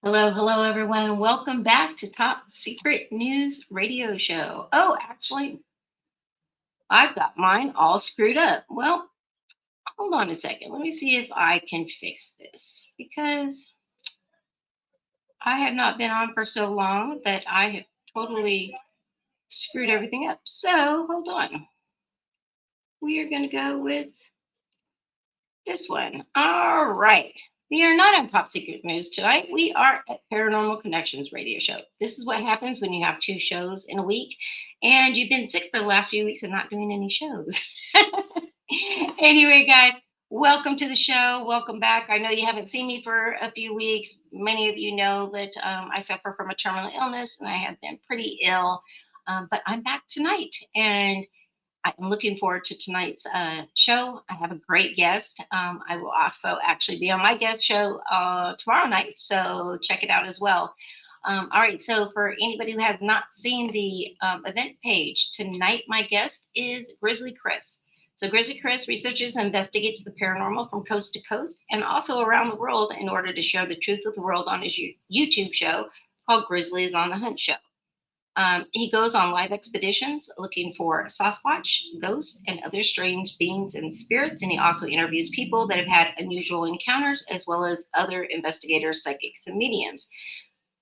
Hello, hello, everyone. Welcome back to Top Secret News Radio Show. Oh, actually, I've got mine all screwed up. Well, hold on a second. Let me see if I can fix this because I have not been on for so long that I have totally screwed everything up. So, hold on. We are going to go with this one. All right. We are not on Top Secret News tonight. We are at Paranormal Connections Radio Show. This is what happens when you have two shows in a week and you've been sick for the last few weeks and not doing any shows. Anyway, guys, welcome to the show. Welcome back. I know you haven't seen me for a few weeks. Many of you know that I suffer from a terminal illness and I have been pretty ill. But I'm back tonight and I'm looking forward to tonight's show. I have a great guest. I will also actually be on my guest show tomorrow night, so check it out as well. All right, so for anybody who has not seen the event page, tonight my guest is Grizzly Chris. So Grizzly Chris researches and investigates the paranormal from coast to coast and also around the world in order to share the truth of the world on his YouTube show called Grizzly is on the Hunt Show. He goes on live expeditions looking for sasquatch, ghosts, and other strange beings and spirits. And he also interviews people that have had unusual encounters, as well as other investigators, psychics, and mediums.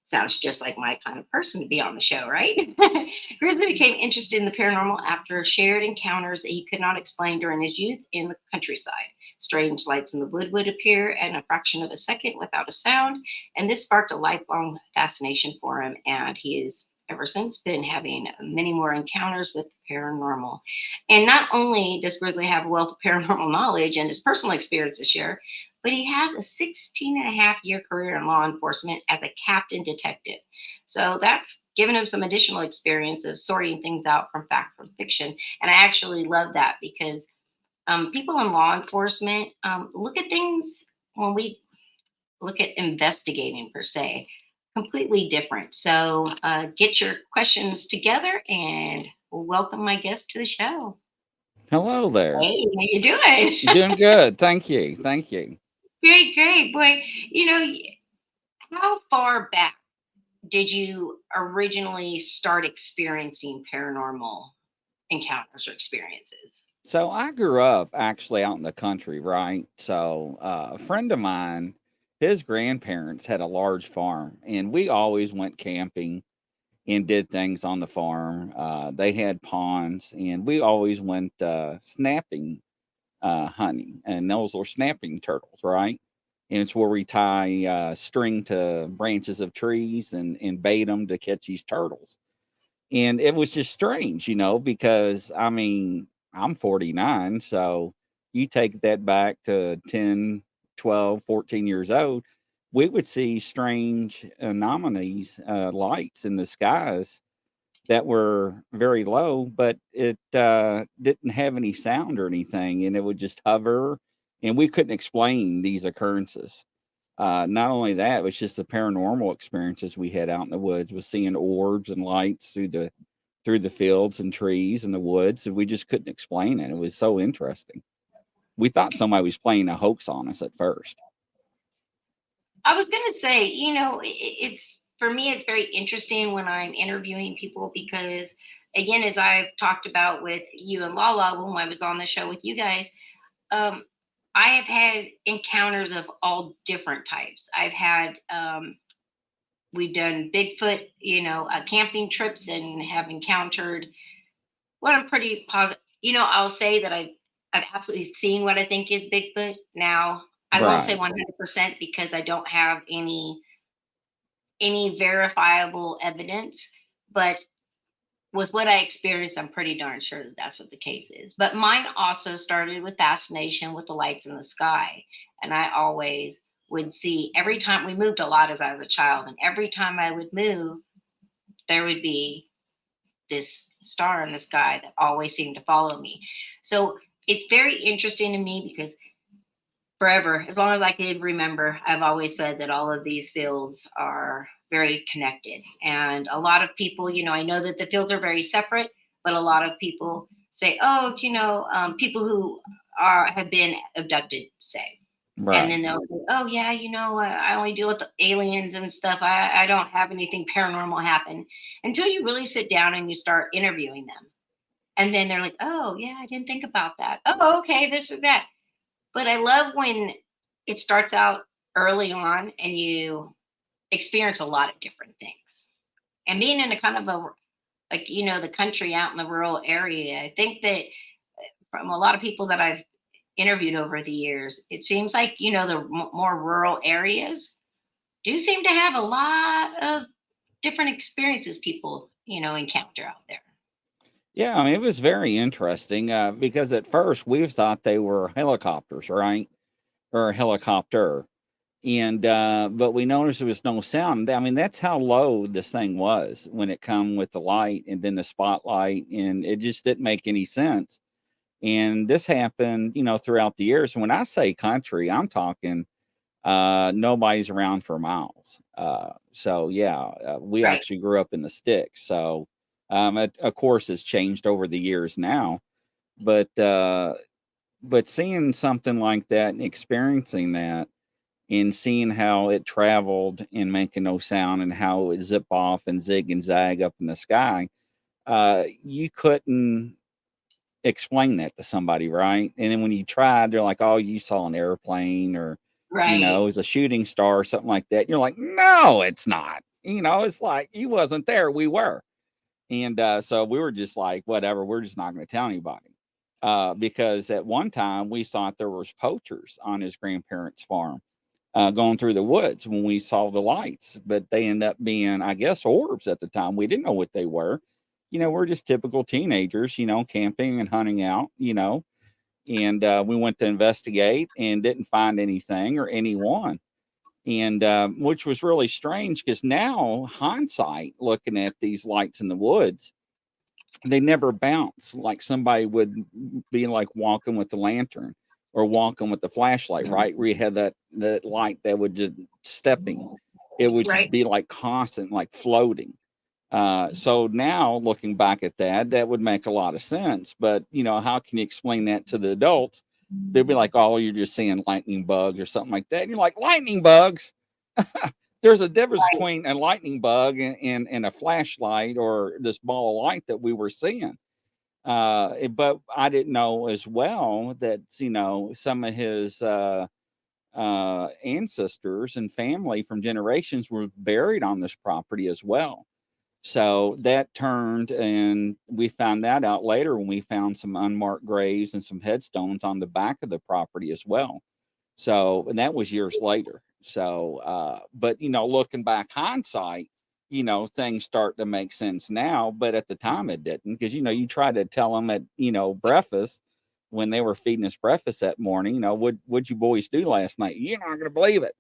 Sounds just like my kind of person to be on the show, right? Grizzly became interested in the paranormal after shared encounters that he could not explain during his youth in the countryside. Strange lights in the wood would appear in a fraction of a second without a sound, and this sparked a lifelong fascination for him, and he is ever since been having many more encounters with the paranormal. And not only does Grizzly have a wealth of paranormal knowledge and his personal experience to share, but he has a 16 and a half year career in law enforcement as a captain detective. So that's given him some additional experience of sorting things out from fact from fiction. And I actually love that because people in law enforcement look at things when we look at investigating per se completely different. So get your questions together and welcome my guest to the show. Hello there. Hey, how you doing? Doing good. Thank you. Thank you. Great, great. Boy, you know, how far back did you originally start experiencing paranormal encounters or experiences? So I grew up actually out in the country, right? So a friend of mine, his grandparents had a large farm, and we always went camping and did things on the farm. They had ponds, and we always went snapping hunting, and those were snapping turtles, right? And it's where we tie string to branches of trees and bait them to catch these turtles. And it was just strange, because I mean, I'm 49, so you take that back to 10, 12, 14 years old, we would see strange anomalies, lights in the skies that were very low, but it didn't have any sound or anything, and it would just hover, and we couldn't explain these occurrences. Not only that, it was just the paranormal experiences we had out in the woods, was seeing orbs and lights through the fields and trees and the woods, and we just couldn't explain it. It was so interesting. We thought somebody was playing a hoax on us at first. I was going to say, it's for me, it's very interesting when I'm interviewing people because, again, as I've talked about with you and Lala when I was on the show with you guys, um, I have had encounters of all different types. We've done Bigfoot, camping trips and have encountered what I'm pretty positive. I'll say that I've absolutely seen what I think is Bigfoot. Now, I won't say Right. 100% because I don't have any verifiable evidence, but with what I experienced, I'm pretty darn sure that that's what the case is. But mine also started with fascination with the lights in the sky. And I always would see every time we moved a lot as I was a child, and every time I would move, there would be this star in the sky that always seemed to follow me. So it's very interesting to me because forever, as long as I can remember, I've always said that all of these fields are very connected. And a lot of people, I know that the fields are very separate, but a lot of people say, oh, people who have been abducted, say. And Right. then they'll say, "Oh yeah, I only deal with aliens and stuff. I don't have anything paranormal happen." Until you really sit down and you start interviewing them, and then they're like, "Oh yeah, I didn't think about that. Oh okay, this or that." But I love when it starts out early on and you experience a lot of different things. And being in a kind of a like the country out in the rural area, I think that from a lot of people that I've interviewed over the years, it seems like the more rural areas do seem to have a lot of different experiences people encounter out there. Yeah, I mean, it was very interesting because at first we thought they were helicopters, right? Or a helicopter. And but we noticed there was no sound. I mean, that's how low this thing was when it come with the light and then the spotlight, and it just didn't make any sense. And this happened, throughout the years. When I say country, I'm talking nobody's around for miles. So yeah, we Right. actually grew up in the sticks. So of course it's changed over the years now, but seeing something like that and experiencing that and seeing how it traveled and making no sound and how it would zip off and zig and zag up in the sky, you couldn't explain that to somebody, right? And then when you tried, they're like, "Oh, you saw an airplane or, it Right. was a shooting star or something like that." And you're like, "No, it's not." It's like you wasn't there, we were. And so we were just like, "Whatever, we're just not going to tell anybody." Because at one time we thought there was poachers on his grandparents' farm going through the woods when we saw the lights, but they end up being, I guess, orbs at the time. We didn't know what they were. We're just typical teenagers, camping and hunting out, and we went to investigate and didn't find anything or anyone. And which was really strange because now, hindsight, looking at these lights in the woods, they never bounce like somebody would be like walking with the lantern or walking with the flashlight, right? Where you had that light that would just stepping. It would just Right. be like constant, like floating. So now looking back at that, that would make a lot of sense. But how can you explain that to the adults? They'd be like, "Oh, you're just seeing lightning bugs or something like that." And you're like, "Lightning bugs?" There's a difference Right. between a lightning bug and a flashlight or this ball of light that we were seeing. But I didn't know as well that some of his ancestors and family from generations were buried on this property as well. So that turned, and we found that out later when we found some unmarked graves and some headstones on the back of the property as well. So, and that was years later. So, but looking back hindsight, things start to make sense now, but at the time it didn't because you try to tell them at breakfast when they were feeding us breakfast that morning, what'd you boys do last night? You're not going to believe it.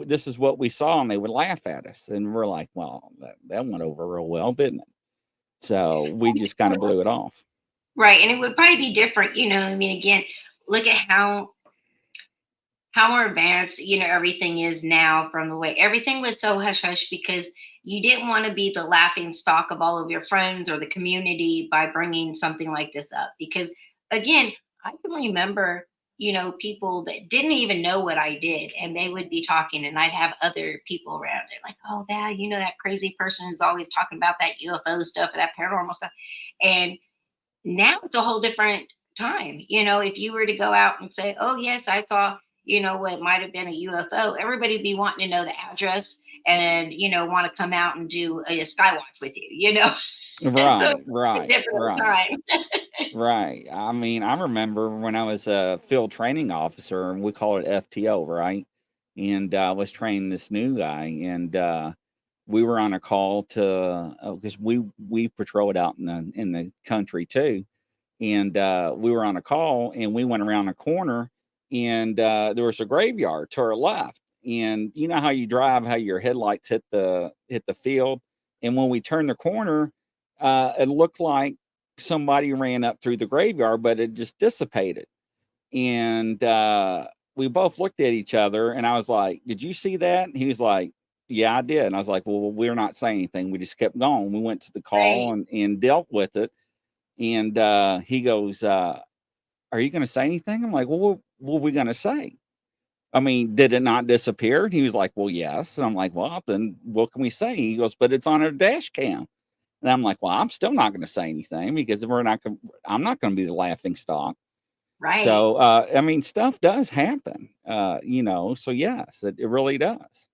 This is what we saw, and they would laugh at us, and we're like, well, that went over real well, didn't it? So we just kind of blew it off. Right. And it would probably be different, I mean, again, look at how more advanced everything is now, from the way everything was so hush hush because you didn't want to be the laughing stock of all of your friends or the community by bringing something like this up. Because again, I can remember people that didn't even know what I did, and they would be talking, and I'd have other people around. They're like, "Oh, that that crazy person who's always talking about that UFO stuff or that paranormal stuff," and now it's a whole different time. If you were to go out and say, "Oh, yes, I saw, what might have been a UFO," everybody be wanting to know the address and, want to come out and do a skywatch with you. So Right, it's a right, different right. time. Right. I mean, I remember when I was a field training officer, and we call it FTO, right? And I was training this new guy, and we were on a call to because we patrolled out in the country too, and we were on a call, and we went around a corner, and there was a graveyard to our left, and you know how you drive, how your headlights hit the field, and when we turned the corner, it looked like somebody ran up through the graveyard, but it just dissipated. And we both looked at each other, and I was like, "Did you see that?" And he was like, "Yeah, I did." And I was like, "Well, we're not saying anything. We just kept going. We went to the call Right. and dealt with it." And he goes, "Are you going to say anything?" I'm like, "Well, what are we going to say?" I mean, did it not disappear? And he was like, well, yes. And I'm like, well, then what can we say? He goes, but it's on a dash cam. And I'm like, well, I'm still not going to say anything because I'm not going to be the laughing stock. Right. So, I mean, stuff does happen, so yes, it really does.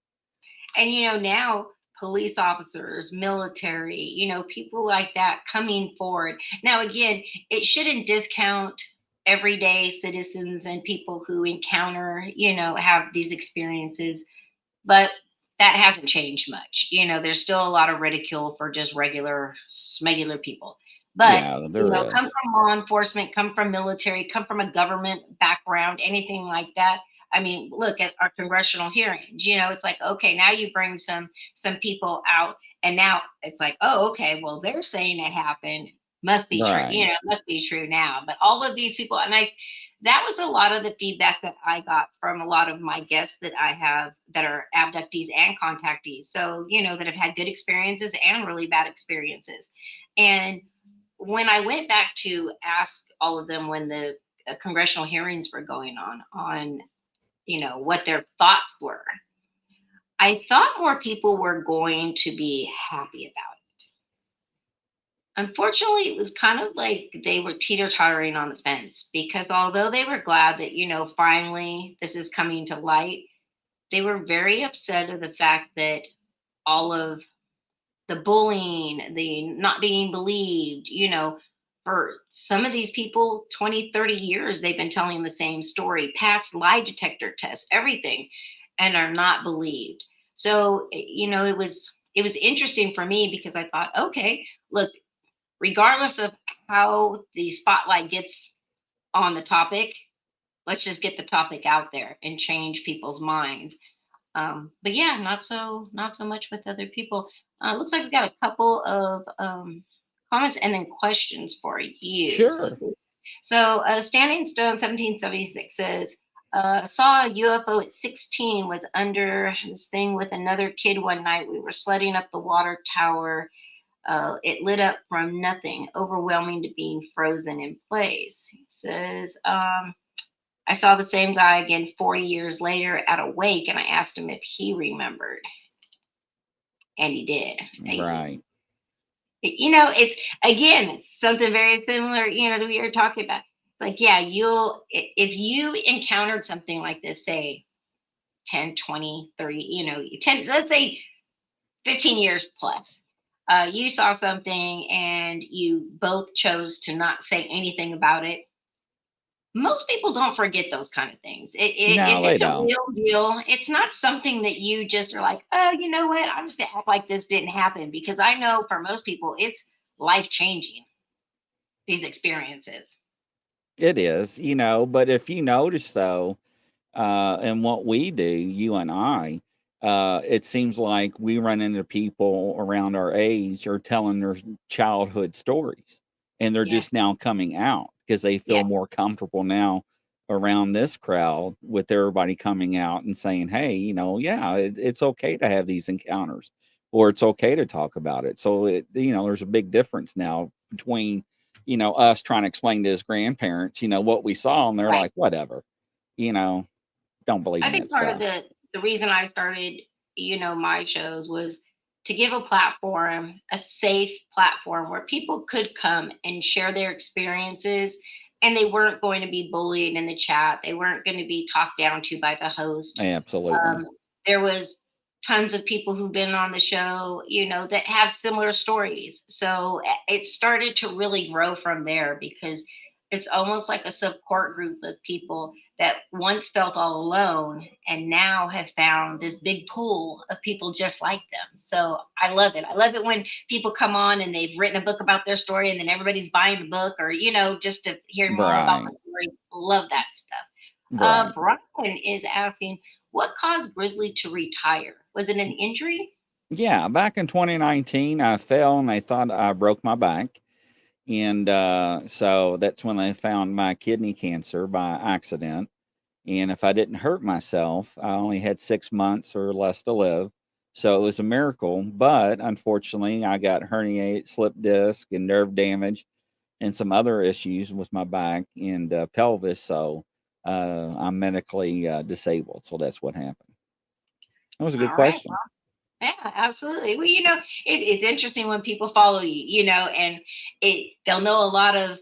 And now police officers, military, people like that coming forward. Now, again, it shouldn't discount everyday citizens and people who encounter, have these experiences, but that hasn't changed much. There's still a lot of ridicule for just regular people. But Yeah, there come is. from law enforcement, come from military, come from a government background, anything like that. I mean, look at our congressional hearings. It's like, okay, now you bring some people out, and now it's like, oh, okay, well, they're saying it happened. Must be true. Right. Must be true now. But all of these people, and that was a lot of the feedback that I got from a lot of my guests that I have that are abductees and contactees. So, that have had good experiences and really bad experiences. And when I went back to ask all of them when the congressional hearings were going on, what their thoughts were, I thought more people were going to be happy about it. Unfortunately, it was kind of like they were teeter-tottering on the fence because although they were glad that, finally this is coming to light, they were very upset of the fact that all of the bullying, the not being believed, for some of these people, 20, 30 years, they've been telling the same story, past lie detector tests, everything, and are not believed. So, it was interesting for me because I thought, okay, look, regardless of how the spotlight gets on the topic, let's just get the topic out there and change people's minds. But yeah, not so much with other people. Looks like we got a couple of comments and then questions for you. So let's Sure. see. So Standing Stone 1776 says, saw a UFO at 16, was under this thing with another kid one night. We were sledding up the water tower. It lit up from nothing, overwhelming to being frozen in place. It says, I saw the same guy again 40 years later at a wake, and I asked him if he remembered, and he did. Right. It's again, it's something very similar, that we were talking about. It's like, yeah, if you encountered something like this, say 10, 20, 30, 10, let's say 15 years plus, you saw something and you both chose to not say anything about it. Most people don't forget those kind of things. No, If they it's a don't. real deal, it's not something that you just are like, oh, you know what? I'm just gonna act like this didn't happen, because I know for most people it's life changing, these experiences. It is, but if you notice though, and what we do, you and I, it seems like we run into people around our age are telling their childhood stories, and they're Yes, just now coming out because they feel yes, more comfortable now around this crowd with everybody coming out and saying, hey, yeah, it's okay to have these encounters or it's okay to talk about it. So, there's a big difference now between, us trying to explain to his grandparents, what we saw, and they're right. like, whatever, you know, don't believe I in think that part of stuff. the reason I started, my shows was to give a platform, a safe platform where people could come and share their experiences, and they weren't going to be bullied in the chat. They weren't going to be talked down to by the host. Absolutely. um, there was tons of people who've been on the show, that have similar stories. So it started to really grow from there, because it's almost like a support group of people that once felt all alone and now have found this big pool of people just like them. So I love it. I love it when people come on and they've written a book about their story, and then everybody's buying the book, or, just to hear more about the Right. story. Love that stuff. Right. Brian is asking, what caused Grizzly to retire? Was it an injury? Yeah. Back in 2019, I fell and they thought I broke my back. And so that's when they found my kidney cancer by accident. And if I didn't hurt myself, I only had 6 months or less to live. So it was a miracle. But unfortunately, I got herniated, slip disc, and nerve damage, and some other issues with my back and pelvis. So I'm medically disabled, so that's what happened. That was a good All right. question. Yeah, absolutely. Well, it's interesting when people follow you, and they'll know a lot of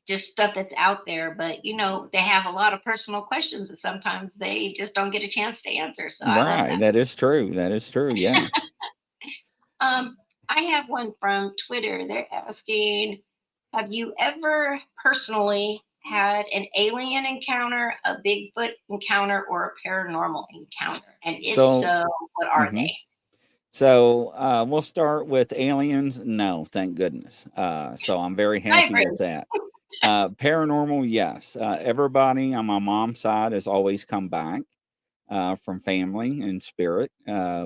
just stuff that's out there, but they have a lot of personal questions that sometimes they just don't get a chance to answer. So I love Right, that. that is true. That is true. Yes. Um, I have one from Twitter. They're asking, have you ever personally had an alien encounter, a Bigfoot encounter, or a paranormal encounter? And if So, so, what are mhm. they? So we'll start with aliens. No, thank goodness. So I'm very I happy with agree. that. Paranormal, yes. Everybody on my mom's side has always come back from family and spirit,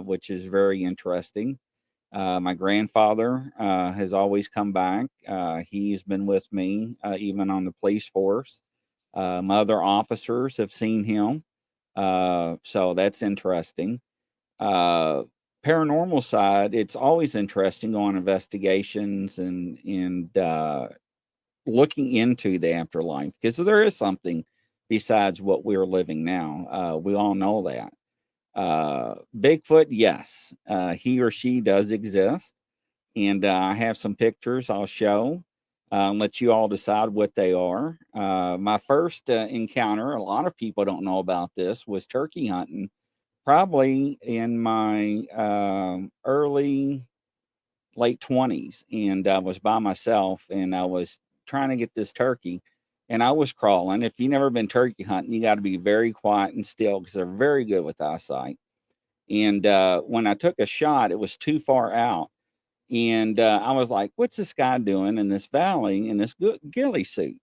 which is very interesting. My grandfather has always come back. He's been with me even on the police force. My other officers have seen him. So that's interesting. Uh, Paranormal side, it's always interesting going on investigations and looking into the afterlife because there is something besides what we're living now. We all know that. Bigfoot, yes, he or she does exist, and I have some pictures I'll show. Let you all decide what they are. My first encounter, a lot of people don't know about this, was turkey hunting probably in my early late 20s, and I was by myself and I was trying to get this turkey, and I was crawling. If you've never been turkey hunting, you got to be very quiet and still because they're very good with eyesight. And when I took a shot, it was too far out, and I was like, what's this guy doing in this valley in this ghillie suit?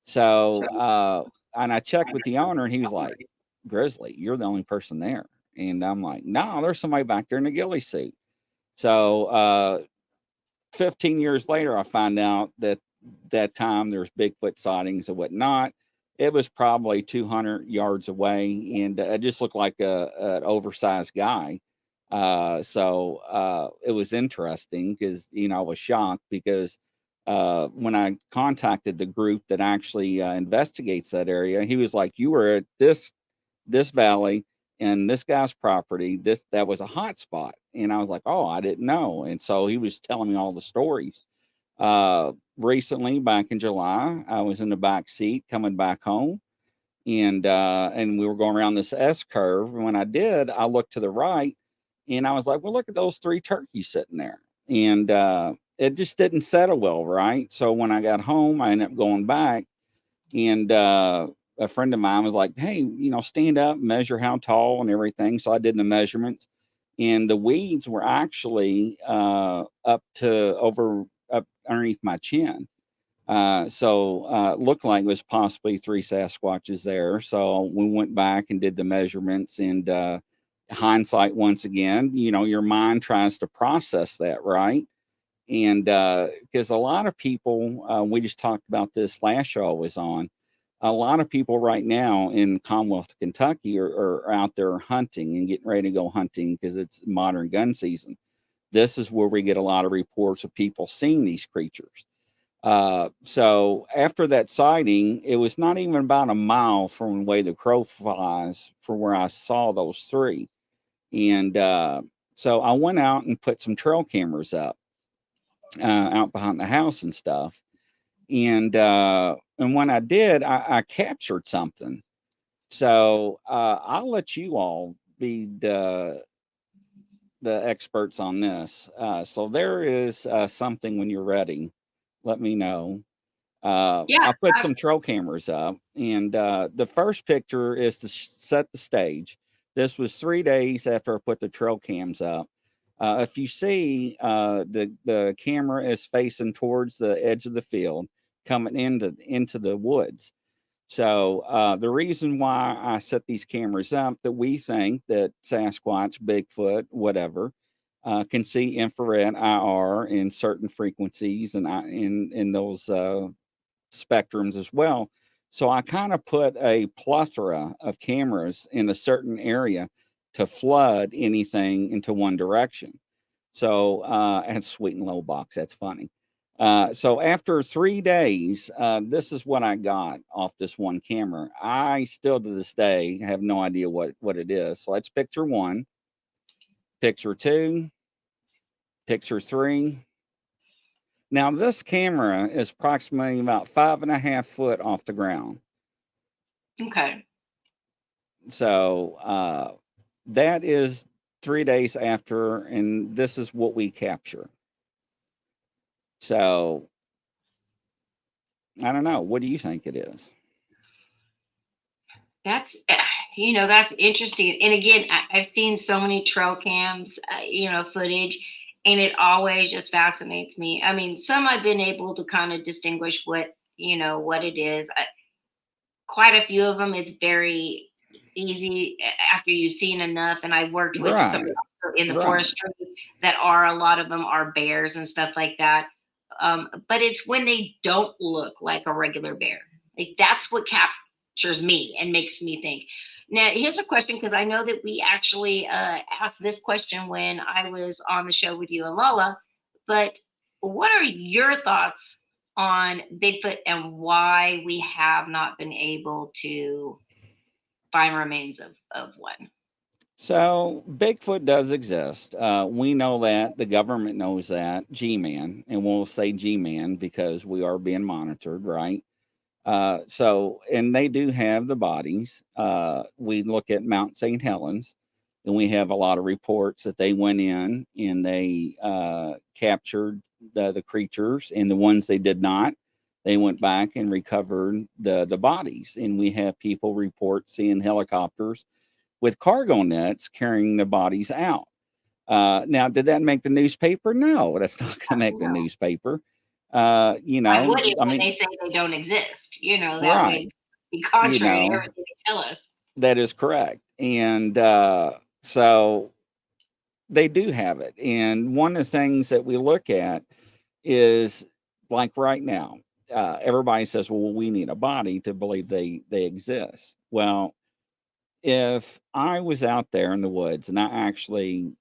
So and I checked with the owner, and he was like, Grizzly, you're the only person there. And I'm like, no, there's somebody back there in a ghillie suit. So 15 years later, I find out that that time there's Bigfoot sightings and whatnot. It was probably 200 yards away, and it just looked like an oversized guy. It was interesting because I was shocked because when I contacted the group that actually investigates that area, he was like, "You were at this valley and this guy's property. That was a hot spot." And I was like, "Oh, I didn't know." And so he was telling me all the stories. Recently, back in July, I was in the back seat coming back home, and we were going around this S curve. And when I did, I looked to the right, and I was like, "Well, look at those three turkeys sitting there." And it just didn't settle well, right? So when I got home, I ended up going back, and a friend of mine was like, "Hey, stand up, measure how tall and everything." So I did the measurements, and the weeds were actually up to over up underneath my chin. It looked like it was possibly three Sasquatches there. So we went back and did the measurements, and hindsight, once again, your mind tries to process that, right? And because a lot of people, we just talked about this last show I was on, a lot of people right now in Commonwealth of Kentucky are out there hunting and getting ready to go hunting because it's modern gun season. This is where we get a lot of reports of people seeing these creatures. So after that sighting, it was not even about a mile from the way the crow flies from where I saw those three. And so I went out and put some trail cameras up out behind the house and stuff. And when I did, I captured something. So I'll let you all be the experts on this. So there is something when you're ready. Let me know. Yeah, I put some trail cameras up, and the first picture is to set the stage. This was 3 days after I put the trail cams up. If you see, the camera is facing towards the edge of the field, coming into the woods. So the reason why I set these cameras up, that we think that Sasquatch, Bigfoot, whatever, can see infrared IR in certain frequencies and in those spectrums as well. So I kind of put a plethora of cameras in a certain area to flood anything into one direction. So and sweet and low box, that's funny. So after 3 days, this is what I got off this one camera. I still to this day have no idea what it is. So that's picture one, picture two, picture three. Now this camera is approximately about 5.5 foot off the ground. Okay. So that is 3 days after, and this is what we capture. So I don't know. What do you think it is? That's that's interesting. And again, I've seen so many trail cams, footage, and it always just fascinates me. I mean, some I've been able to kind of distinguish what it is. Quite a few of them, it's very easy after you've seen enough. And I worked with somebody Right, also in the right. forestry that are a lot of them are bears and stuff like that. But it's when they don't look like a regular bear. Like that's what captures me and makes me think. Now, here's a question because I know that we actually asked this question when I was on the show with you and Lala. But what are your thoughts on Bigfoot and why we have not been able to find remains of one? So Bigfoot does exist. We know that. The government knows that. G-Man, and we'll say G-Man because we are being monitored, right? And they do have the bodies. We look at Mount St. Helens, and we have a lot of reports that they went in and they captured the creatures, and the ones they did not, they went back and recovered the bodies. And we have people report seeing helicopters with cargo nets carrying the bodies out. Now, did that make the newspaper? No, that's not going to make the No. newspaper. Why would it I when they mean, say they don't exist? That right. would be You contrary to know, everything they tell us. that is correct. And so they do have it. And one of the things that we look at is like right now, everybody says, well, we need a body to believe they exist. Well, if I was out there in the woods and I actually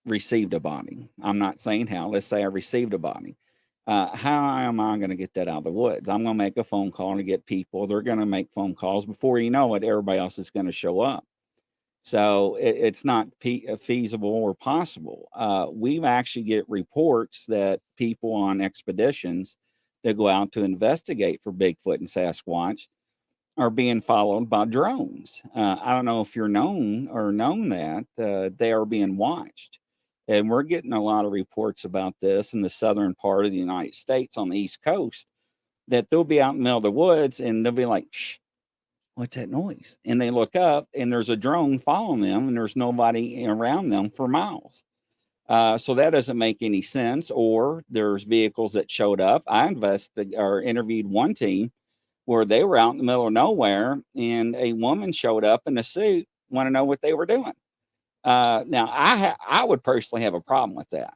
received a body, I'm not saying how, let's say I received a body. How am I going to get that out of the woods? I'm going to make a phone call to get people. They're going to make phone calls. Before you know it, everybody else is going to show up. So it's not feasible or possible. We actually get reports that people on expeditions that go out to investigate for Bigfoot and Sasquatch are being followed by drones. I don't know if you're known that they are being watched. And we're getting a lot of reports about this in the southern part of the United States on the East Coast that they'll be out in the middle of the woods and they'll be like, shh, what's that noise? And they look up and there's a drone following them and there's nobody around them for miles. So that doesn't make any sense. Or there's vehicles that showed up. I interviewed one team where they were out in the middle of nowhere and a woman showed up in a suit, want to know what they were doing. Now, I would personally have a problem with that.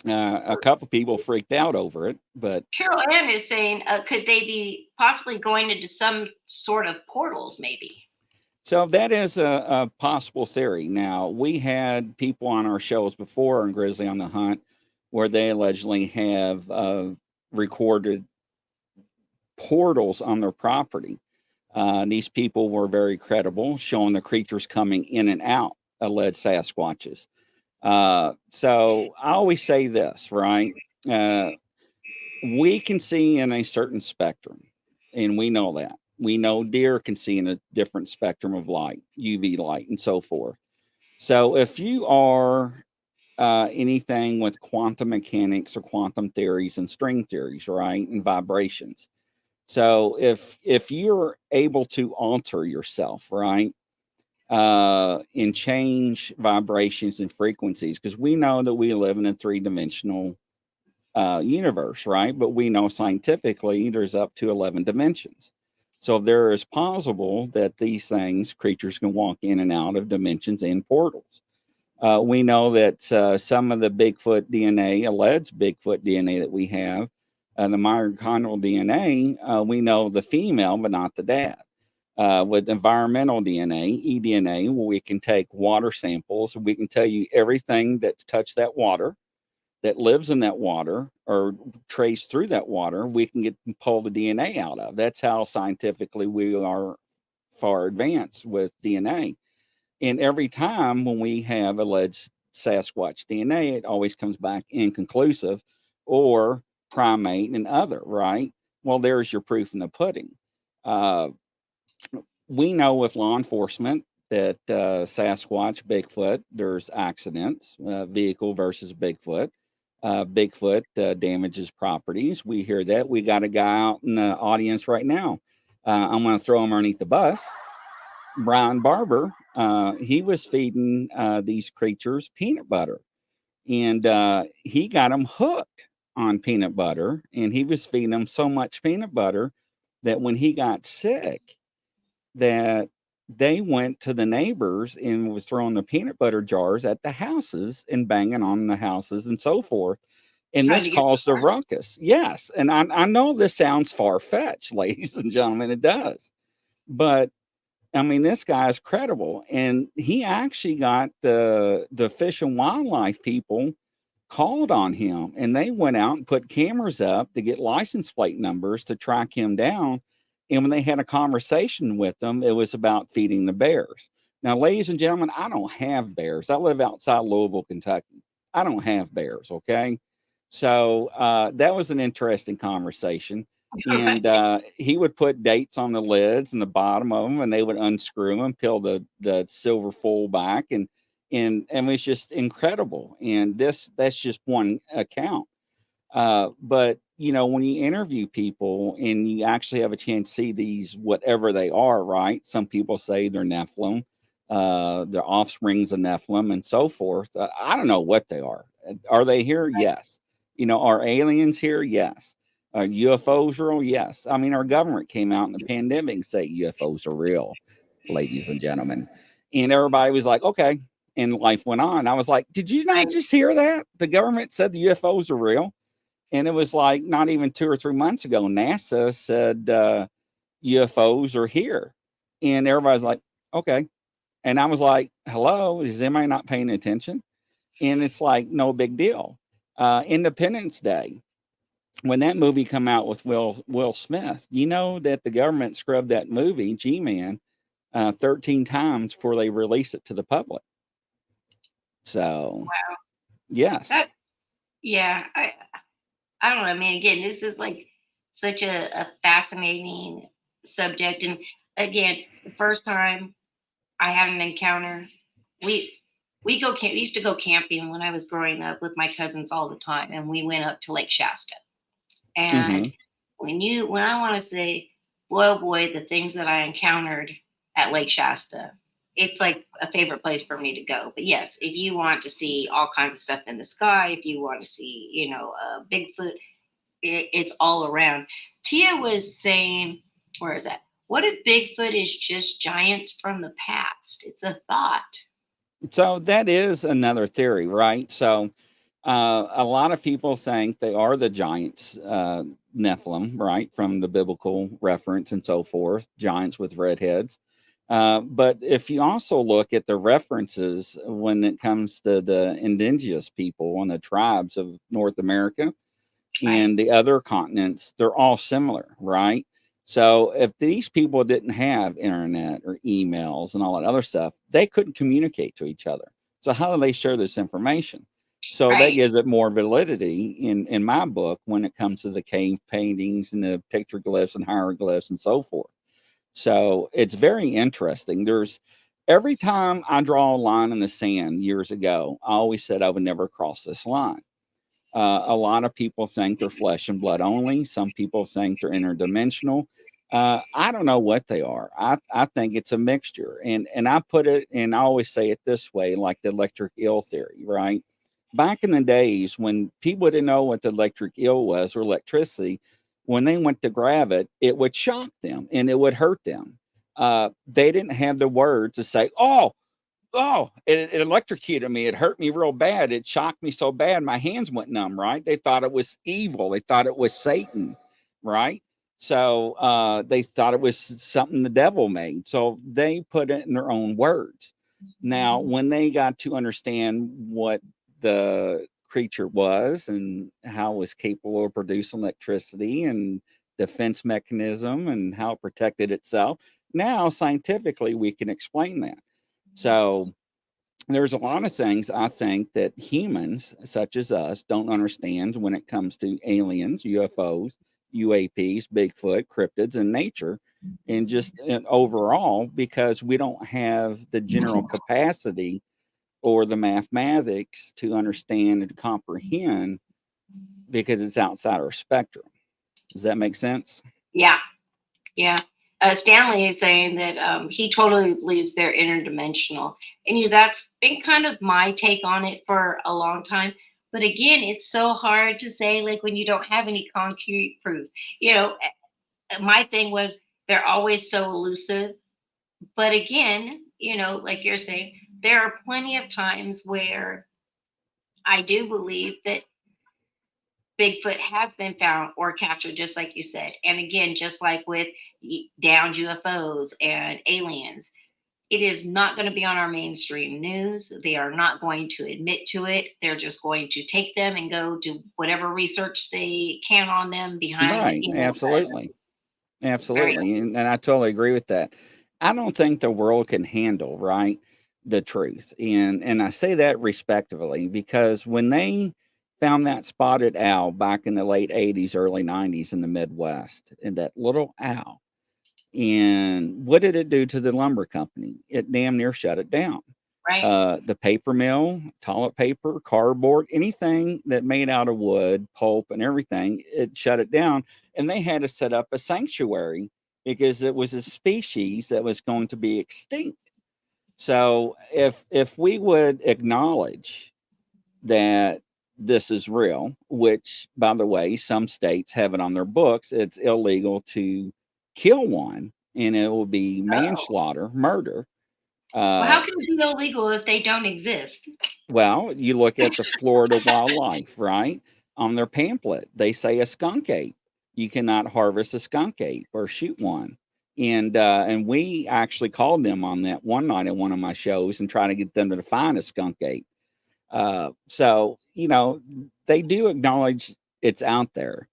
A couple people freaked out over it, but Carol Ann is saying, could they be possibly going into some sort of portals, maybe? so that is a possible theory. Now, we had people on our shows before on Grizzly on the Hunt where they allegedly have recorded portals on their property. These people were very credible, showing the creatures coming in and out, alleged Sasquatches. So I always say this, right? We can see in a certain spectrum, and we know that. We know deer can see in a different spectrum of light, UV light, and so forth. So if you are anything with quantum mechanics or quantum theories and string theories, right, and vibrations. So if you're able to alter yourself, right, and change vibrations and frequencies, because we know that we live in a three-dimensional universe, right? But we know scientifically there's up to 11 dimensions. So there is possible that these creatures can walk in and out of dimensions and portals. We know that some of the Bigfoot DNA, alleged Bigfoot DNA that we have, the mitochondrial DNA, we know the female, but not the dad. With environmental DNA, eDNA, where we can take water samples, we can tell you everything that's touched that water that lives in that water or trace through that water, we can pull the DNA out of. That's how scientifically we are far advanced with DNA. And every time when we have alleged Sasquatch DNA, it always comes back inconclusive or primate and other, right? Well, there's your proof in the pudding. Uh, we know with law enforcement that Sasquatch, Bigfoot, there's accidents, vehicle versus Bigfoot. Bigfoot damages properties. We hear that. We got a guy out in the audience right now. I'm going to throw him underneath the bus. Brian Barber, he was feeding these creatures peanut butter, and he got them hooked on peanut butter, and he was feeding them so much peanut butter that when he got sick, that they went to the neighbors and was throwing the peanut butter jars at the houses and banging on the houses and so forth. And Trying this to get caused a ruckus. Yes. And I know this sounds far fetched, ladies and gentlemen, it does. But I mean, this guy is credible. And he actually got the Fish and Wildlife people called on him, and they went out and put cameras up to get license plate numbers to track him down. And when they had a conversation with them, it was about feeding the bears. Now, ladies and gentlemen, I don't have bears. I live outside Louisville, Kentucky. I don't have bears. Okay. So that was an interesting conversation. And right. he would put dates on the lids and the bottom of them, and they would unscrew them, peel the silver foil back, and it was just incredible. And that's just one account. But you know, when you interview people and you actually have a chance to see these, whatever they are, right? Some people say they're Nephilim, they're offsprings of Nephilim, and so forth. I don't know what they are. Are they here? Yes. You know, are aliens here? Yes. Are UFOs real? Yes. I mean, our government came out in the pandemic and say UFOs are real, ladies and gentlemen, and everybody was like, okay. And life went on. I was like, did you not Right. just hear that? The government said the UFOs are real. And it was like not even 2 or 3 months ago, NASA said UFOs are here. And everybody's like, okay. And I was like, hello, is anybody not paying attention? And it's like, no big deal. Independence Day, when that movie come out with Will Smith, you know that the government scrubbed that movie, G-Man, 13 times before they released it to the public. So, Wow. yes. That yeah. I don't know. I mean, again, this is like such a fascinating subject. And again, the first time I had an encounter, we we used to go camping when I was growing up with my cousins all the time, and we went up to Lake Shasta. And Mm-hmm. when I want to say, boy, oh boy, the things that I encountered at Lake Shasta, it's like a favorite place for me to go. But yes, if you want to see all kinds of stuff in the sky, if you want to see, Bigfoot, it's all around. Tia was saying, where is that? What if Bigfoot is just giants from the past? It's a thought. So that is another theory, right? So a lot of people think they are the giants, Nephilim, right, from the biblical reference and so forth, giants with red heads. But if you also look at the references when it comes to the indigenous people and the tribes of North America Right. and the other continents, they're all similar, right? So if these people didn't have internet or emails and all that other stuff, they couldn't communicate to each other. So how do they share this information? So that Right. gives it more validity in my book when it comes to the cave paintings and the pictoglyphs and hieroglyphs and so forth. So it's very interesting. There's every time I draw a line in the sand years ago, I always said I would never cross this line. A lot of people think they're flesh and blood only. Some people think they're interdimensional. I don't know what they are. I think it's a mixture. And I put it, and I always say it this way, like the electric eel theory, right? Back in the days when people didn't know what the electric eel was or electricity, when they went to grab it, it would shock them and it would hurt them. They didn't have the words to say, oh, it electrocuted me. It hurt me real bad. It shocked me so bad. My hands went numb, right? They thought it was evil. They thought it was Satan, right? So they thought it was something the devil made. So they put it in their own words. Now, when they got to understand what the creature was and how it was capable of producing electricity and defense mechanism and how it protected itself. Now, scientifically, we can explain that. So there's a lot of things I think that humans, such as us, don't understand when it comes to aliens, UFOs, UAPs, Bigfoot, cryptids, and nature, and just overall, because we don't have the general capacity or the mathematics to understand and comprehend because it's outside our spectrum. Does that make sense? Yeah, yeah. Stanley is saying that he totally believes they're interdimensional, and that's been kind of my take on it for a long time. But again, it's so hard to say, like when you don't have any concrete proof. My thing was they're always so elusive. But again, like you're saying, there are plenty of times where I do believe that Bigfoot has been found or captured, just like you said. And again, just like with downed UFOs and aliens, it is not going to be on our mainstream news. They are not going to admit to it. They're just going to take them and go do whatever research they can on them behind, Right. but Absolutely. very Absolutely. And I totally agree with that. I don't think the world can handle, right, the truth. And I say that respectively because when they found that spotted owl back in the late 80s, early 90s in the Midwest, and that little owl, and what did it do to the lumber company? It damn near shut it down. right, The paper mill, toilet paper, cardboard, anything that made out of wood, pulp, and everything, it shut it down. And they had to set up a sanctuary because it was a species that was going to be extinct. So if we would acknowledge that this is real, which by the way, some states have it on their books, it's illegal to kill one, and it will be oh, manslaughter, murder. well, Uh, how can it be illegal if they don't exist? Well, you look at the Florida wildlife, right? On their pamphlet, they say a skunk ape. You cannot harvest a skunk ape or shoot one. And we actually called them on that one night at one of my shows and trying to get them to find a skunk ape. So they do acknowledge it's out there,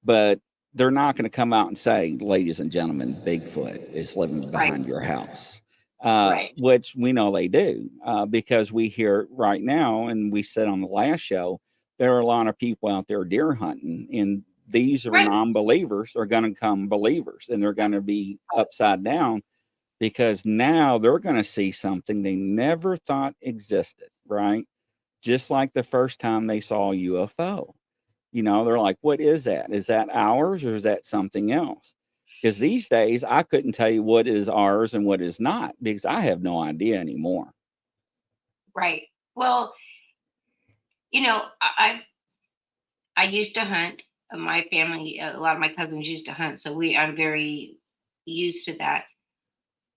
but they're not going to come out and say, "Ladies and gentlemen, Bigfoot is living Right, behind your house," right, which we know they do because we hear it right now, and we said on the last show there are a lot of people out there deer hunting, and these are right, non-believers are going to come believers, and they're going to be upside down because now they're going to see something they never thought existed, right? Just like the first time they saw a UFO. They're like, what is that? Is that ours or is that something else? Because these days I couldn't tell you what is ours and what is not because I have no idea anymore. right. Well, I used to hunt. My family, a lot of my cousins used to hunt, so I'm very used to that.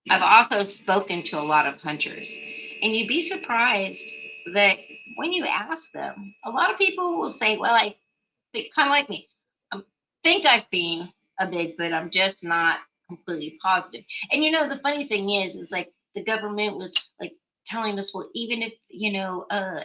I've also spoken to a lot of hunters, and you'd be surprised that when you ask them, a lot of people will say, "Well, I think kind of like me. I think I've seen a Bigfoot. I'm just not completely positive." And the funny thing is like the government was like telling us, well, even if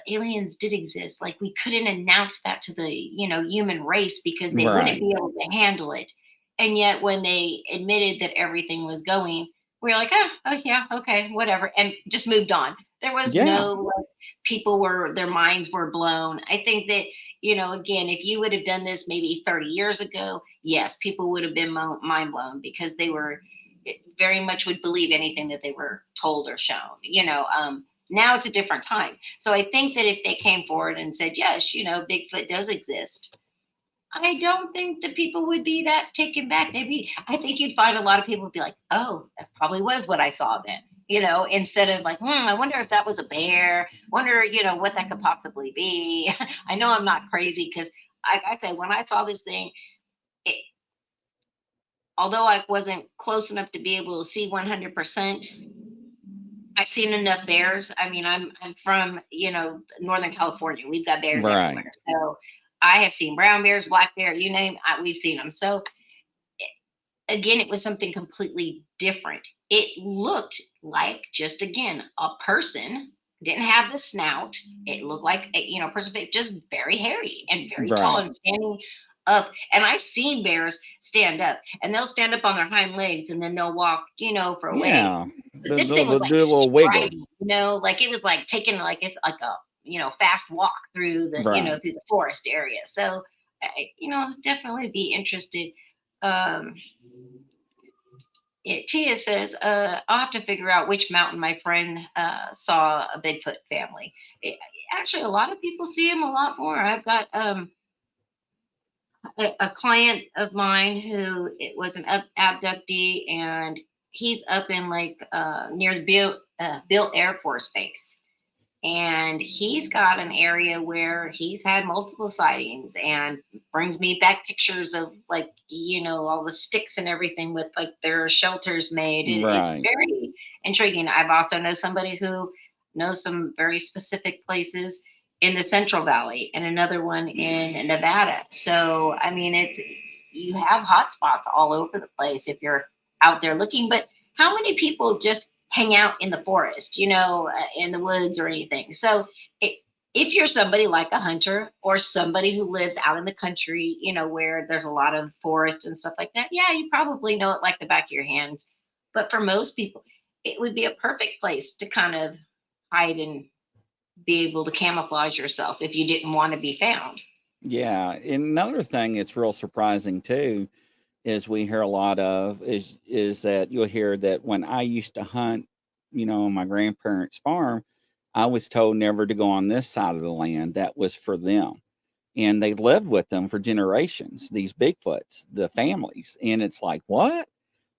aliens did exist, like we couldn't announce that to the human race because they wouldn't Right. be able to handle it. And yet, when they admitted that everything was going, we were like, oh yeah, okay, whatever, and just moved on. There was Yeah. no like, people were their minds were blown. I think that again, if you would have done this maybe 30 years ago, yes, people would have been mind blown because they were very much would believe anything that they were told or shown. Now it's a different time. So I think that if they came forward and said, yes, Bigfoot does exist, I don't think that people would be that taken back. I think you'd find a lot of people would be like, oh, that probably was what I saw then. Instead of like, I wonder if that was a bear. Wonder, what that could possibly be. I know I'm not crazy because, like I said, when I saw this thing, it, although I wasn't close enough to be able to see 100%, I've seen enough bears. I mean, I'm from Northern California. We've got bears Right. everywhere, so I have seen brown bears, black bear, you name. We've seen them. So again, it was something completely different. It looked like just again a person didn't have the snout. It looked like a, you know, person, but just very hairy and very tall Right. and standing up. And I've seen bears stand up, and they'll stand up on their hind legs and then they'll walk, you know, for a ways. Yeah. But this thing They'll was like do a little wiggle. striding, you know, like it was like taking like if like a, you know, fast walk through the, you know, Right. through the forest area. So you know, definitely be interested. Um, Tia says, I'll have to figure out which mountain my friend saw a Bigfoot family. It, actually, a lot of people see him a lot more. I've got a client of mine who it was an abductee, and he's up in like near the Bill Air Force Base, and he's got an area where he's had multiple sightings and brings me back pictures of like, you know, all the sticks and everything with like their shelters made. It's Right. very intriguing. I've also know somebody who knows some very specific places in the Central Valley and another one in Nevada. So I mean, it's, you have hot spots all over the place if you're out there looking. But how many people just hang out in the forest, you know, in the woods or anything? So it, if you're somebody like a hunter or somebody who lives out in the country, you know, where there's a lot of forest and stuff like that, yeah, you probably know it like the back of your hands. But for most people, it would be a perfect place to kind of hide and be able to camouflage yourself if you didn't want to be found. Yeah. And another thing that's real surprising too is we hear a lot of is that you'll hear that when I used to hunt, you know, on my grandparents' farm, I was told never to go on this side of the land. That was for them. And they lived with them for generations, these Bigfoots, the families. And it's like, what?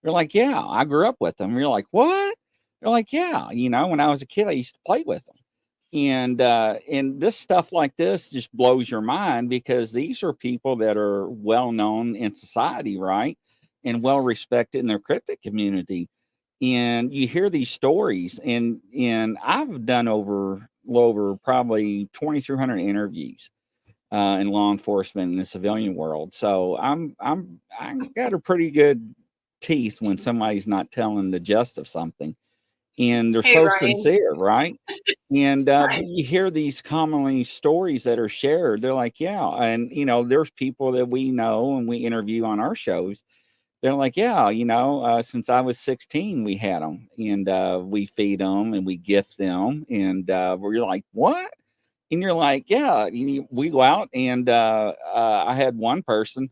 They're like, yeah, I grew up with them. You're like, what? They're like, yeah, you know, when I was a kid, I used to play with them. And this stuff like this just blows your mind because these are people that are well known in society, right? And well respected in their cryptid community. And you hear these stories, and I've done over probably 2,300 interviews in law enforcement in the civilian world. So I got a pretty good teeth when somebody's not telling the gist of something, and they're Hey, so Ryan. sincere, right? And but Right. you hear these commonly stories that are shared. They're like, yeah, and you know, there's people that we know and we interview on our shows. They're like, yeah, you know, since I was 16, we had them, and we feed them and we gift them, and we're like, what? And you're like, yeah, we go out, and I had one person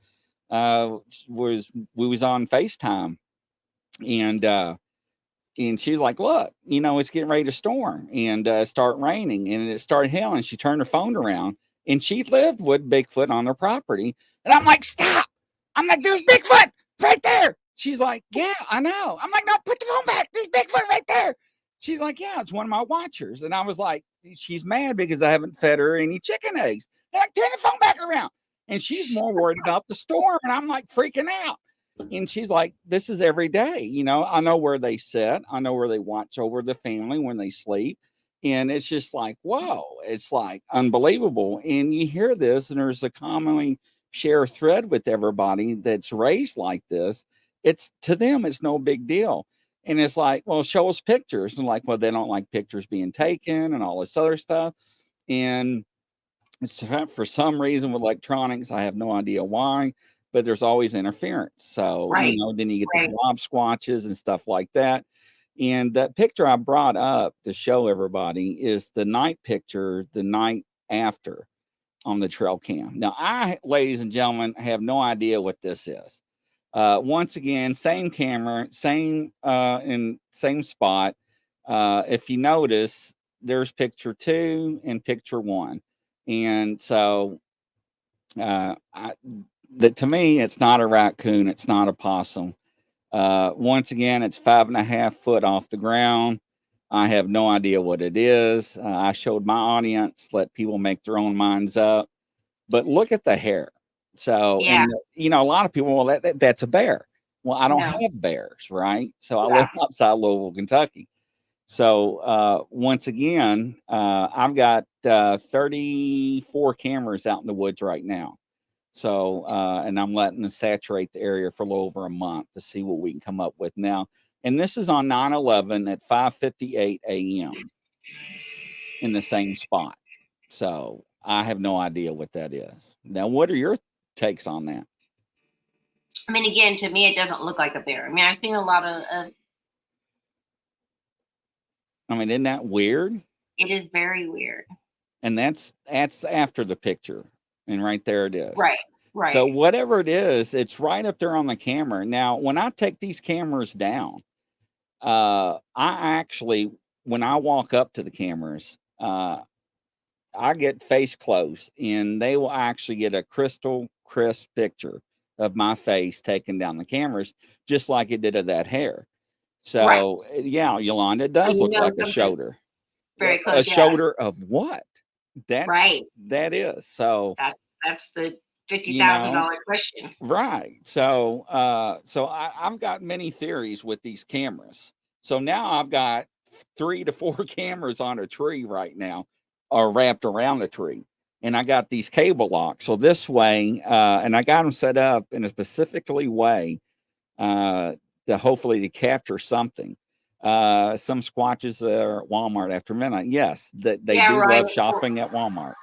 was we was on FaceTime, and she was like, look, you know, it's getting ready to storm and start raining, and it started hailing. She turned her phone around, and she lived with Bigfoot on her property. And I'm like, stop. I'm like, there's Bigfoot right there. She's like, yeah, I know. I'm like, no, put the phone back. There's Bigfoot right there. She's like, yeah, it's one of my watchers. And I was like, she's mad because I haven't fed her any chicken eggs. And I turn the phone back around. And she's more worried about the storm. And I'm like freaking out. And she's like, this is every day. You know, I know where they sit. I know where they watch over the family when they sleep. And it's just like, whoa, it's like unbelievable. And you hear this, and there's a commonly share thread with everybody that's raised like this. It's to them, it's no big deal. And it's like, well, show us pictures. And like, well, they don't like pictures being taken and all this other stuff. And it's for some reason with electronics, I have no idea why, but there's always interference. So, you Right. know, then you get the Right. blob squatches and stuff like that. And that picture I brought up to show everybody is the night picture the night after on the trail cam. Now, ladies and gentlemen, have no idea what this is. Once again, same camera, same in same spot. If you notice, there's picture two and picture one, and so that to me, it's not a raccoon, it's not a possum. Once again, it's 5.5 foot off the ground. I have no idea what it is. I showed my audience, let people make their own minds up. But look at the hair. So, Yeah. and you know, a lot of people, well, that's a bear. Well, I don't No. have bears, right? So I live Yeah. outside Louisville, Kentucky. So once again, I've got 34 cameras out in the woods right now. So, and I'm letting them saturate the area for a little over a month to see what we can come up with now. And this is on 9/11 at 5:58 a.m. in the same spot. So I have no idea what that is. Now, what are your takes on that? I mean, again, to me, it doesn't look like a bear. I mean, I've seen a lot of I mean, isn't that weird? it is very weird. And that's after the picture, and right there it is. Right, So right. whatever it is, it's right up there on the camera. Now, when I take these cameras down, I actually, when I walk up to the cameras, I get face close, and they will actually get a crystal crisp picture of my face taken down the cameras, just like it did of that hair. Right. So yeah, Yolanda, it So does you look know like a something's shoulder. very A close. Yeah. shoulder of what? Right. That is. So That's the fifty you thousand know, dollar question. right. So I've got many theories with these cameras. So now I've got 3 to 4 cameras on a tree right now, or wrapped around a tree. And I got these cable locks. So this way, and I got them set up in a specifically way to hopefully to capture something. Some squatches are at Walmart after midnight. Yes, that they Yeah, do Ryan. love shopping at Walmart.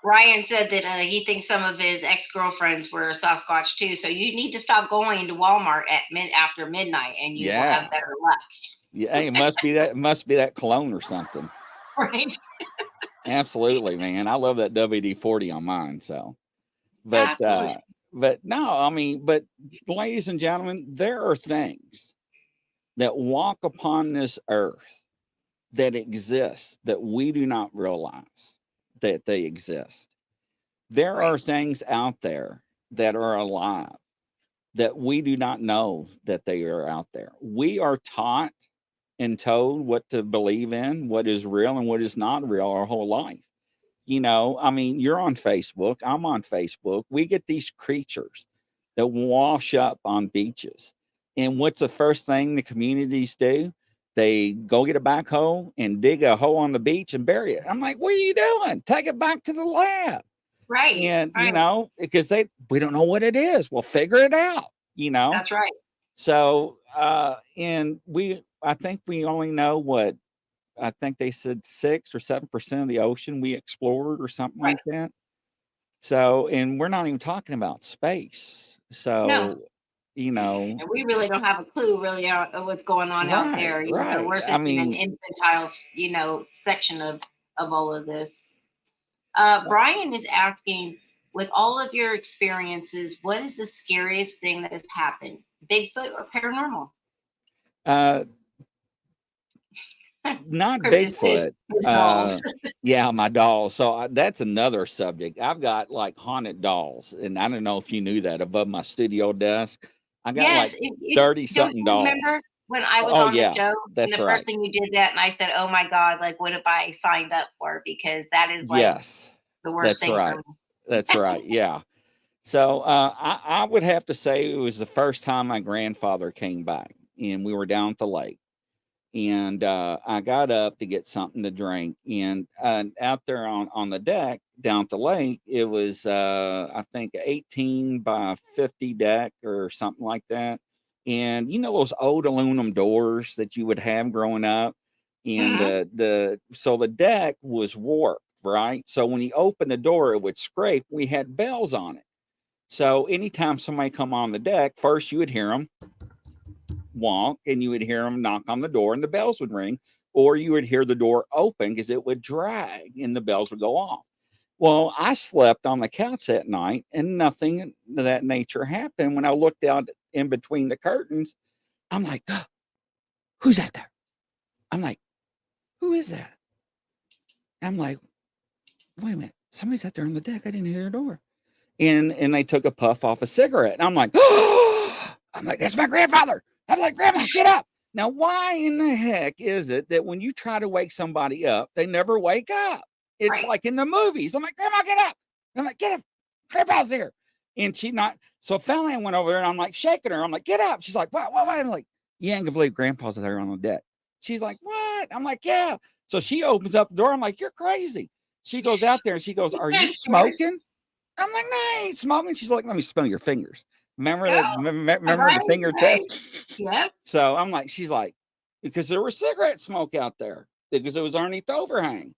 Ryan said that he thinks some of his ex-girlfriends were Sasquatch too. So you need to stop going to Walmart at after midnight, and you will have Yeah. better luck. Yeah, hey, it must be that. It must be that cologne or something. Right. Absolutely, man. I love that WD-40 on mine. So, Absolutely. but no, I mean, but ladies and gentlemen, there are things that walk upon this earth that exist that we do not realize that they exist. There Right. are things out there that are alive that we do not know that they are out there. We are taught and told what to believe in, what is real and what is not real our whole life. You know, I mean, you're on Facebook, I'm on Facebook. We get these creatures that wash up on beaches. And what's the first thing the communities do? They go get a backhoe and dig a hole on the beach and bury it. I'm like, what are you doing? Take it back to the lab. Right. And, you Right. know, because we don't know what it is. Well, figure it out, you know? That's right. So, and I think we only know what, I think they said 6 or 7% of the ocean we explored or something Right. like that. So, and we're not even talking about space. No. So, you know, And we really don't have a clue really of what's going on out right, there. right. We're I such in an mean, infantile, section of all of this. Brian is asking, with all of your experiences, what is the scariest thing that has happened? Bigfoot or paranormal? uh, not Chris, Bigfoot. his dolls. Yeah, my dolls. So that's another subject. I've got like haunted dolls, and I don't know if you knew that above my studio desk. I got Yes. like 30 Don't something you remember dolls. when I was Oh on the yeah, show and that's the first right. thing you did that and I said, oh my God, like what have I signed up for? Because that is like Yes, the worst that's thing for right. me. That's right. Yeah. So I would have to say it was the first time my grandfather came back, and we were down at the lake. And I got up to get something to drink, and out there on the deck down at the lake, it was I think 18 by 50 deck or something like that. And you know those old aluminum doors that you would have growing up, and Hmm. the deck was warped, right? So when you open the door, it would scrape. We had bells on it. So anytime somebody come on the deck, first you would hear them wonk, and you would hear them knock on the door and the bells would ring, or you would hear the door open because it would drag and the bells would go off. Well, I slept on the couch that night and nothing of that nature happened. When I looked out in between the curtains, I'm like, oh, who's out there? I'm like, who is that? I'm like, wait a minute, somebody's out there on the deck. I didn't hear the door. And they took a puff off a cigarette. And I'm like, oh, I'm like, that's my grandfather. I'm like, Grandma, get up. Now, why in the heck is it that when you try to wake somebody up, they never wake up? It's Right. like in the movies. I'm like, Grandma, get up. And I'm like, get up. Grandpa's here. And she not. So finally, I went over there and I'm like shaking her. I'm like, get up. She's like, what? I'm like, you ain't gonna believe Grandpa's there on the deck. She's like, what? I'm like, yeah. So she opens up the door. I'm like, you're crazy. She goes out there and she goes, are you smoking? I'm like, no, I ain't smoking. She's like, let me smell your fingers. Remember No, that? Remember the right, finger right. test? Yep. So I'm like, she's like, because there was cigarette smoke out there because it was underneath the overhang.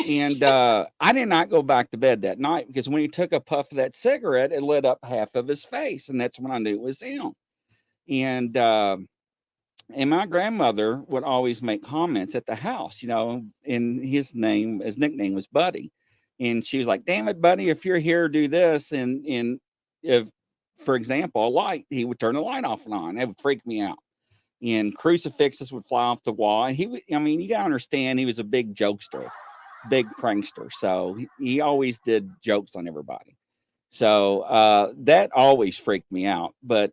And I did not go back to bed that night because when he took a puff of that cigarette, it lit up half of his face, and that's when I knew it was him. And and my grandmother would always make comments at the house, and his nickname was Buddy. And she was like, "Damn it, Buddy, if you're here, do this." And if, for example, a light, he would turn the light off and on. It would freak me out. And crucifixes would fly off the wall. And I mean, you gotta understand, he was a big jokester, big prankster. So he always did jokes on everybody. So that always freaked me out. But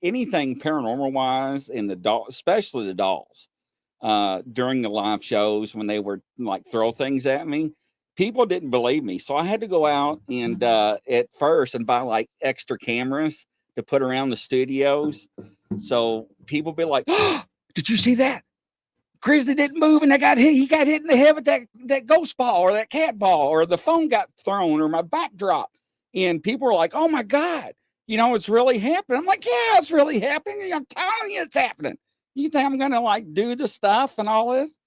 anything paranormal wise, and especially the dolls, during the live shows when they were like throw things at me, people didn't believe me. So I had to go out and at first and buy like extra cameras to put around the studios. So people be like, "Oh, did you see that? Grizzly didn't move and he got hit in the head with that ghost ball or that cat ball, or the phone got thrown, or my back dropped." And people were like, "Oh my God, it's really happening." I'm like, "Yeah, it's really happening. I'm telling you it's happening. You think I'm gonna like do the stuff and all this?"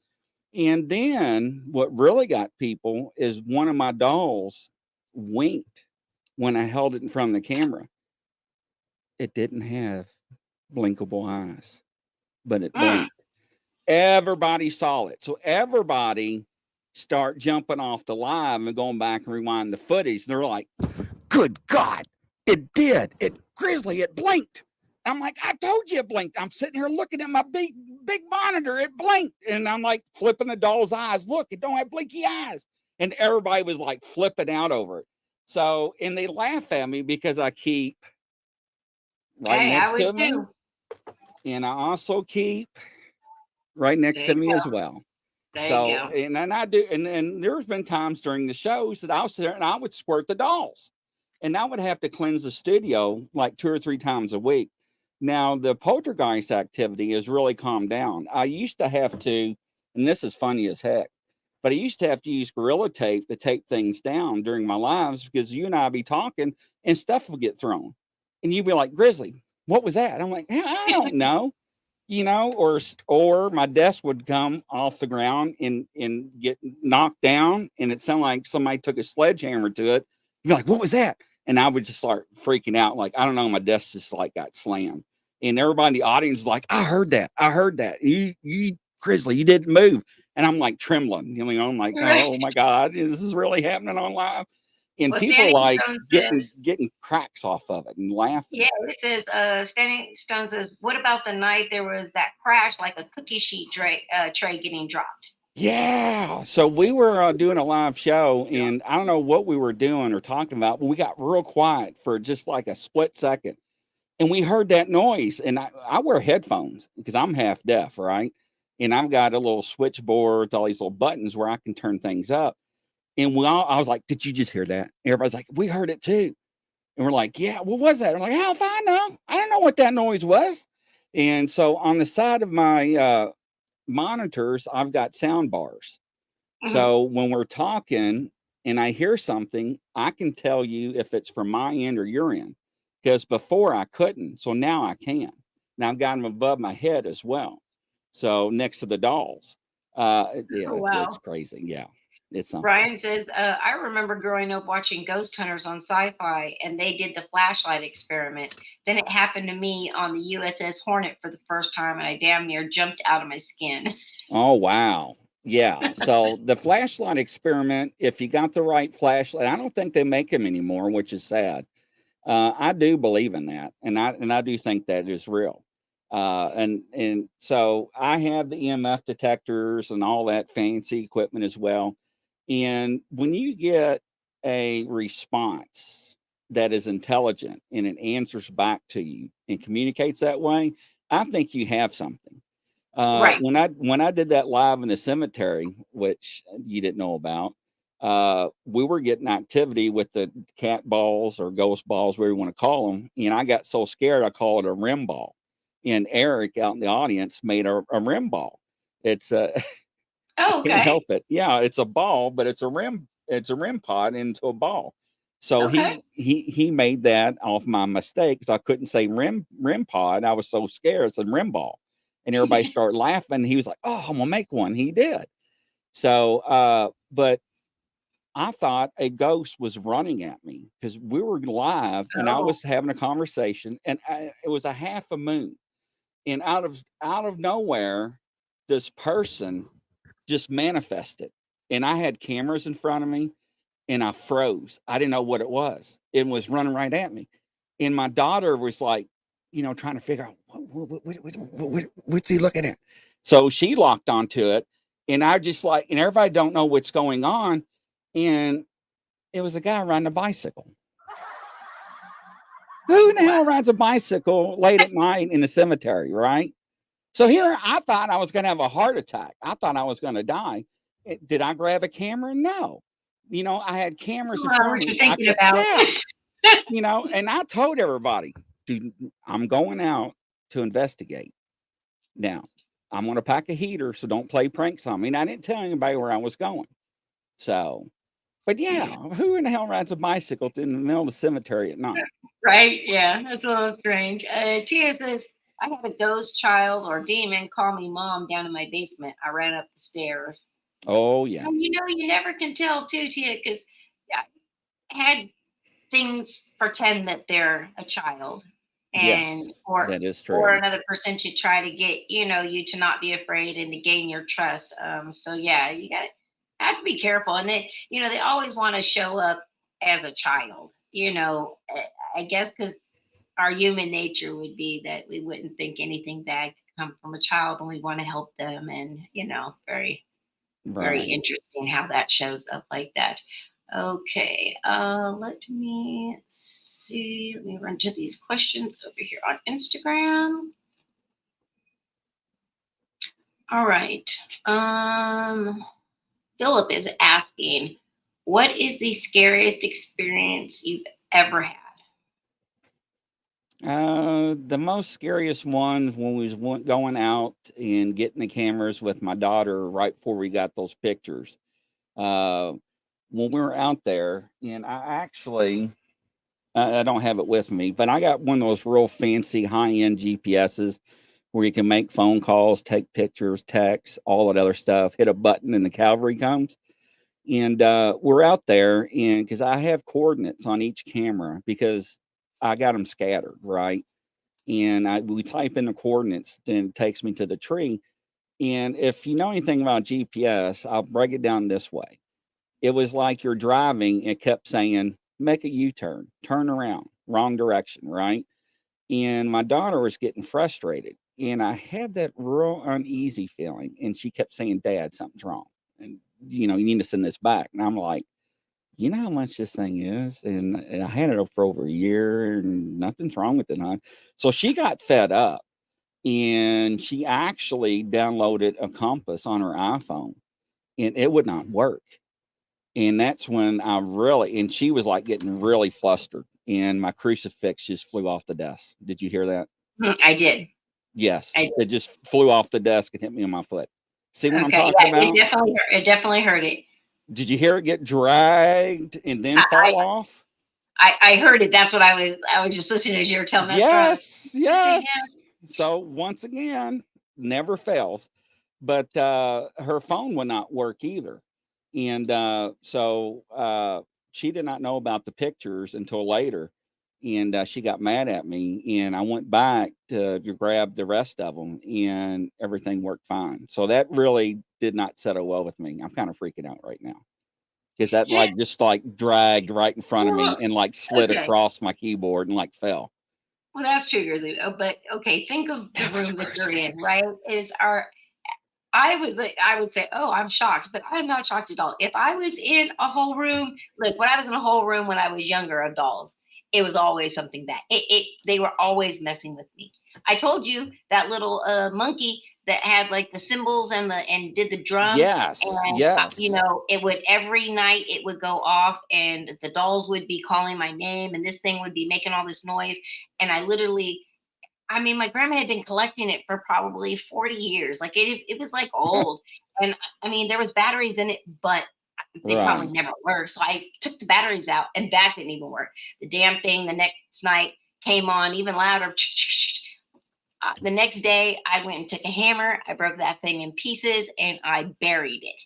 And then what really got people is one of my dolls winked when I held it in front of the camera. It didn't have blinkable eyes, but it Mm. blinked. Everybody saw it. So everybody start jumping off the live and going back and rewind the footage. And they're like, "Good God, it did. Grizzly, it blinked." I'm like, "I told you it blinked. I'm sitting here looking at my big monitor. It blinked." And I'm like flipping the doll's eyes. "Look, it don't have blinky eyes." And everybody was like flipping out over it. So, and they laugh at me because I keep right Hey, I next would to me. too. And I also keep right next There to you me go. as well. There you So, go. and then I do, and there's been times during the shows that I'll sit there and I would squirt the dolls, and I would have to cleanse the studio like 2 or 3 times a week. Now, the poltergeist activity has really calmed down. I used to have to, and this is funny as heck, but I used to have to use Gorilla Tape to tape things down during my lives because you and I be talking and stuff would get thrown. And you'd be like, "Grizzly, what was that?" I'm like, I don't know, or my desk would come off the ground and get knocked down, and it sounded like somebody took a sledgehammer to it. You'd be like, "What was that?" And I would just start freaking out, like, I don't know, my desk just like got slammed. And everybody in the audience is like, "I heard that. I heard that. You Grizzly, you didn't move." And I'm like trembling, I'm like, Right. "Oh my God, this is really happening on live." And Well, people are Standing like Stone getting says, getting cracks off of it and laughing. yeah, it says, Standing Stone says, what about the night there was that crash, like a cookie sheet tray getting dropped? Yeah. So we were doing a live show, and I don't know what we were doing or talking about, but we got real quiet for just like a split second. And we heard that noise. And I wear headphones because I'm half deaf, right? And I've got a little switchboard with all these little buttons where I can turn things up. And I was like, "Did you just hear that?" Everybody's like, "We heard it too." And we're like, "Yeah, what was that?" I'm like, "How if I know? I don't know what that noise was." And so on the side of my monitors, I've got sound bars. Mhm. So when we're talking and I hear something, I can tell you if it's from my end or your end. Because before I couldn't. So now I can. Now I've got them above my head as well. So next to the dolls. Yeah, Oh, it's wow. crazy. Yeah. It's something. Brian says, I remember growing up watching Ghost Hunters on Sci-Fi, and they did the flashlight experiment. Then it happened to me on the USS Hornet for the first time, and I damn near jumped out of my skin. Oh wow. Yeah. So the flashlight experiment, if you got the right flashlight, I don't think they make them anymore, which is sad. I do believe in that, and I do think that is real. And so I have the EMF detectors and all that fancy equipment as well. And when you get a response that is intelligent and it answers back to you and communicates that way, I think you have something. Right. When I did that live in the cemetery, which you didn't know about, we were getting activity with the cat balls or ghost balls, whatever you want to call them. And I got so scared, I call it a rim ball. And Eric out in the audience made a rim ball. It's I Oh, can't okay. help it. Yeah, it's a ball, but it's a rim. It's a rim pod into a ball. So Okay. he made that off my mistakes. I couldn't say rim pod. I was so scared. It's a rim ball, and everybody started laughing. He was like, "Oh, I'm gonna make one." He did. So but I thought a ghost was running at me because we were live and I Oh, was having a conversation, and it was a half a moon, and out of nowhere, this person just manifested, and I had cameras in front of me, and I froze. I didn't know what it was. It was running right at me, and my daughter was like, trying to figure out what's he looking at. So she locked onto it, and I just like, and everybody don't know what's going on, and it was a guy riding a bicycle. Who in the wow. hell rides a bicycle late at night in the cemetery, right? So here I thought I was going to have a heart attack. I thought I was going to die. Did I grab a camera? No. I had cameras in I don't know front of what me. you're thinking about. Yeah, and I told everybody, dude, I'm going out to investigate. Now, I'm going to pack a heater, so don't play pranks on me. And I didn't tell anybody where I was going. So, but yeah, Yeah. who in the hell rides a bicycle in the middle of the cemetery at night? Right? Yeah, that's a little strange. Tia says, I had a ghost child or demon call me mom down in my basement. I ran up the stairs. Oh, yeah. And you never can tell too, Tia, because I had things pretend that they're a child, and Yes, that is or true. another person to try to get you to not be afraid and to gain your trust. So yeah, you got have to be careful, and they always want to show up as a child. I guess because our human nature would be that we wouldn't think anything bad could come from a child, and we want to help them, and very very Right. interesting how that shows up like that. Okay, let me see. Let me run to these questions over here on Instagram. All right. Um, Philip is asking, what is the scariest experience you've ever had? The most scariest one when we was going out and getting the cameras with my daughter right before we got those pictures. Uh, when we were out there, and I don't have it with me, but I got one of those real fancy high end GPSs where you can make phone calls, take pictures, text, all that other stuff. Hit a button and the cavalry comes. And we're out there, and because I have coordinates on each camera because I got them scattered, right? And we type in the coordinates, then it takes me to the tree. And if you know anything about GPS, I'll break it down this way. It was like you're driving, it kept saying, make a U-turn, turn around, wrong direction, right? And my daughter was getting frustrated. And I had that real uneasy feeling. And she kept saying, Dad, something's wrong. And, you need to send this back. And I'm like, you know how much this thing is? And I had it for over a year and nothing's wrong with it, huh? So she got fed up and she actually downloaded a compass on her iPhone and it would not work. And that's when and she was like getting really flustered and my crucifix just flew off the desk. Did you hear that? I did. Yes, I did. it just flew off the desk and hit me on my foot. See what I'm Okay. talking Yeah, it about? definitely it definitely hurt it. Did you hear it get dragged and then I, fall off? I heard it. That's what I was just listening as you were telling that story. I was Yes, interesting. yes. So once again, never fails. But her phone would not work either. And she did not know about the pictures until later. And she got mad at me. And I went back to grab the rest of them, and everything worked fine. So that really did not settle well with me. I'm kind of freaking out right now because that Yeah. just like dragged right in front of me Well, and like slid okay. across my keyboard and like fell. Well, that's true, Grizzly. Oh, but okay, think of the It was a room that you're in, crucifix. right? I would say, oh, I'm shocked, but I'm not shocked at all. If I was in a whole room, look, when I was in a whole room when I was younger of dolls, it was always something bad. They were always messing with me. I told you that little monkey that had like the cymbals and did the drum, Yes, and yes. it would every night it would go off, and the dolls would be calling my name, and this thing would be making all this noise, and I mean, my grandma had been collecting it for probably 40 years. Like it was like old. And I mean, there was batteries in it, but they probably Right. never worked. So I took the batteries out and that didn't even work. The damn thing the next night came on even louder. The next day, I went and took a hammer. I broke that thing in pieces and I buried it.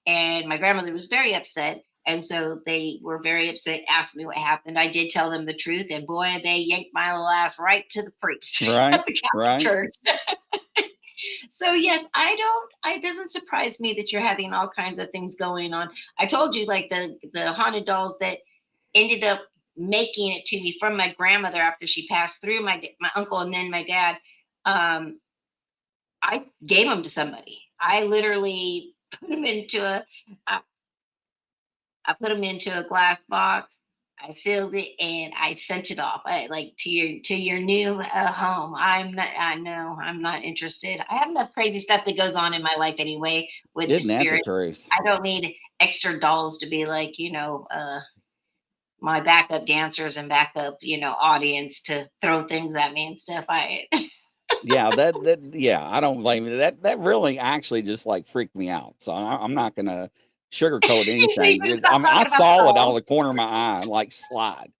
And my grandmother was very upset. And so they were very upset, asked me what happened. I did tell them the truth, and boy, they yanked my little ass right to the priest Right. at the Catholic Right. Church. So yes, it doesn't surprise me that you're having all kinds of things going on. I told you, like the haunted dolls that ended up making it to me from my grandmother after she passed through my uncle and then my dad. Um, I gave them to somebody. I literally put them into I, I put them into a glass box. I sealed it and I sent it off. Like to your new home. I'm not. I know I'm not interested. I have enough crazy stuff that goes on in my life anyway with the Isn't that the spirit. truth? I don't need extra dolls to be like my backup dancers and backup audience to throw things at me and stuff. I Yeah, yeah, I don't blame you. That really actually just like freaked me out. So I'm not gonna sugarcoat you need anything. to stop I talking about the saw it out of dolls. the corner of my eye, like slide,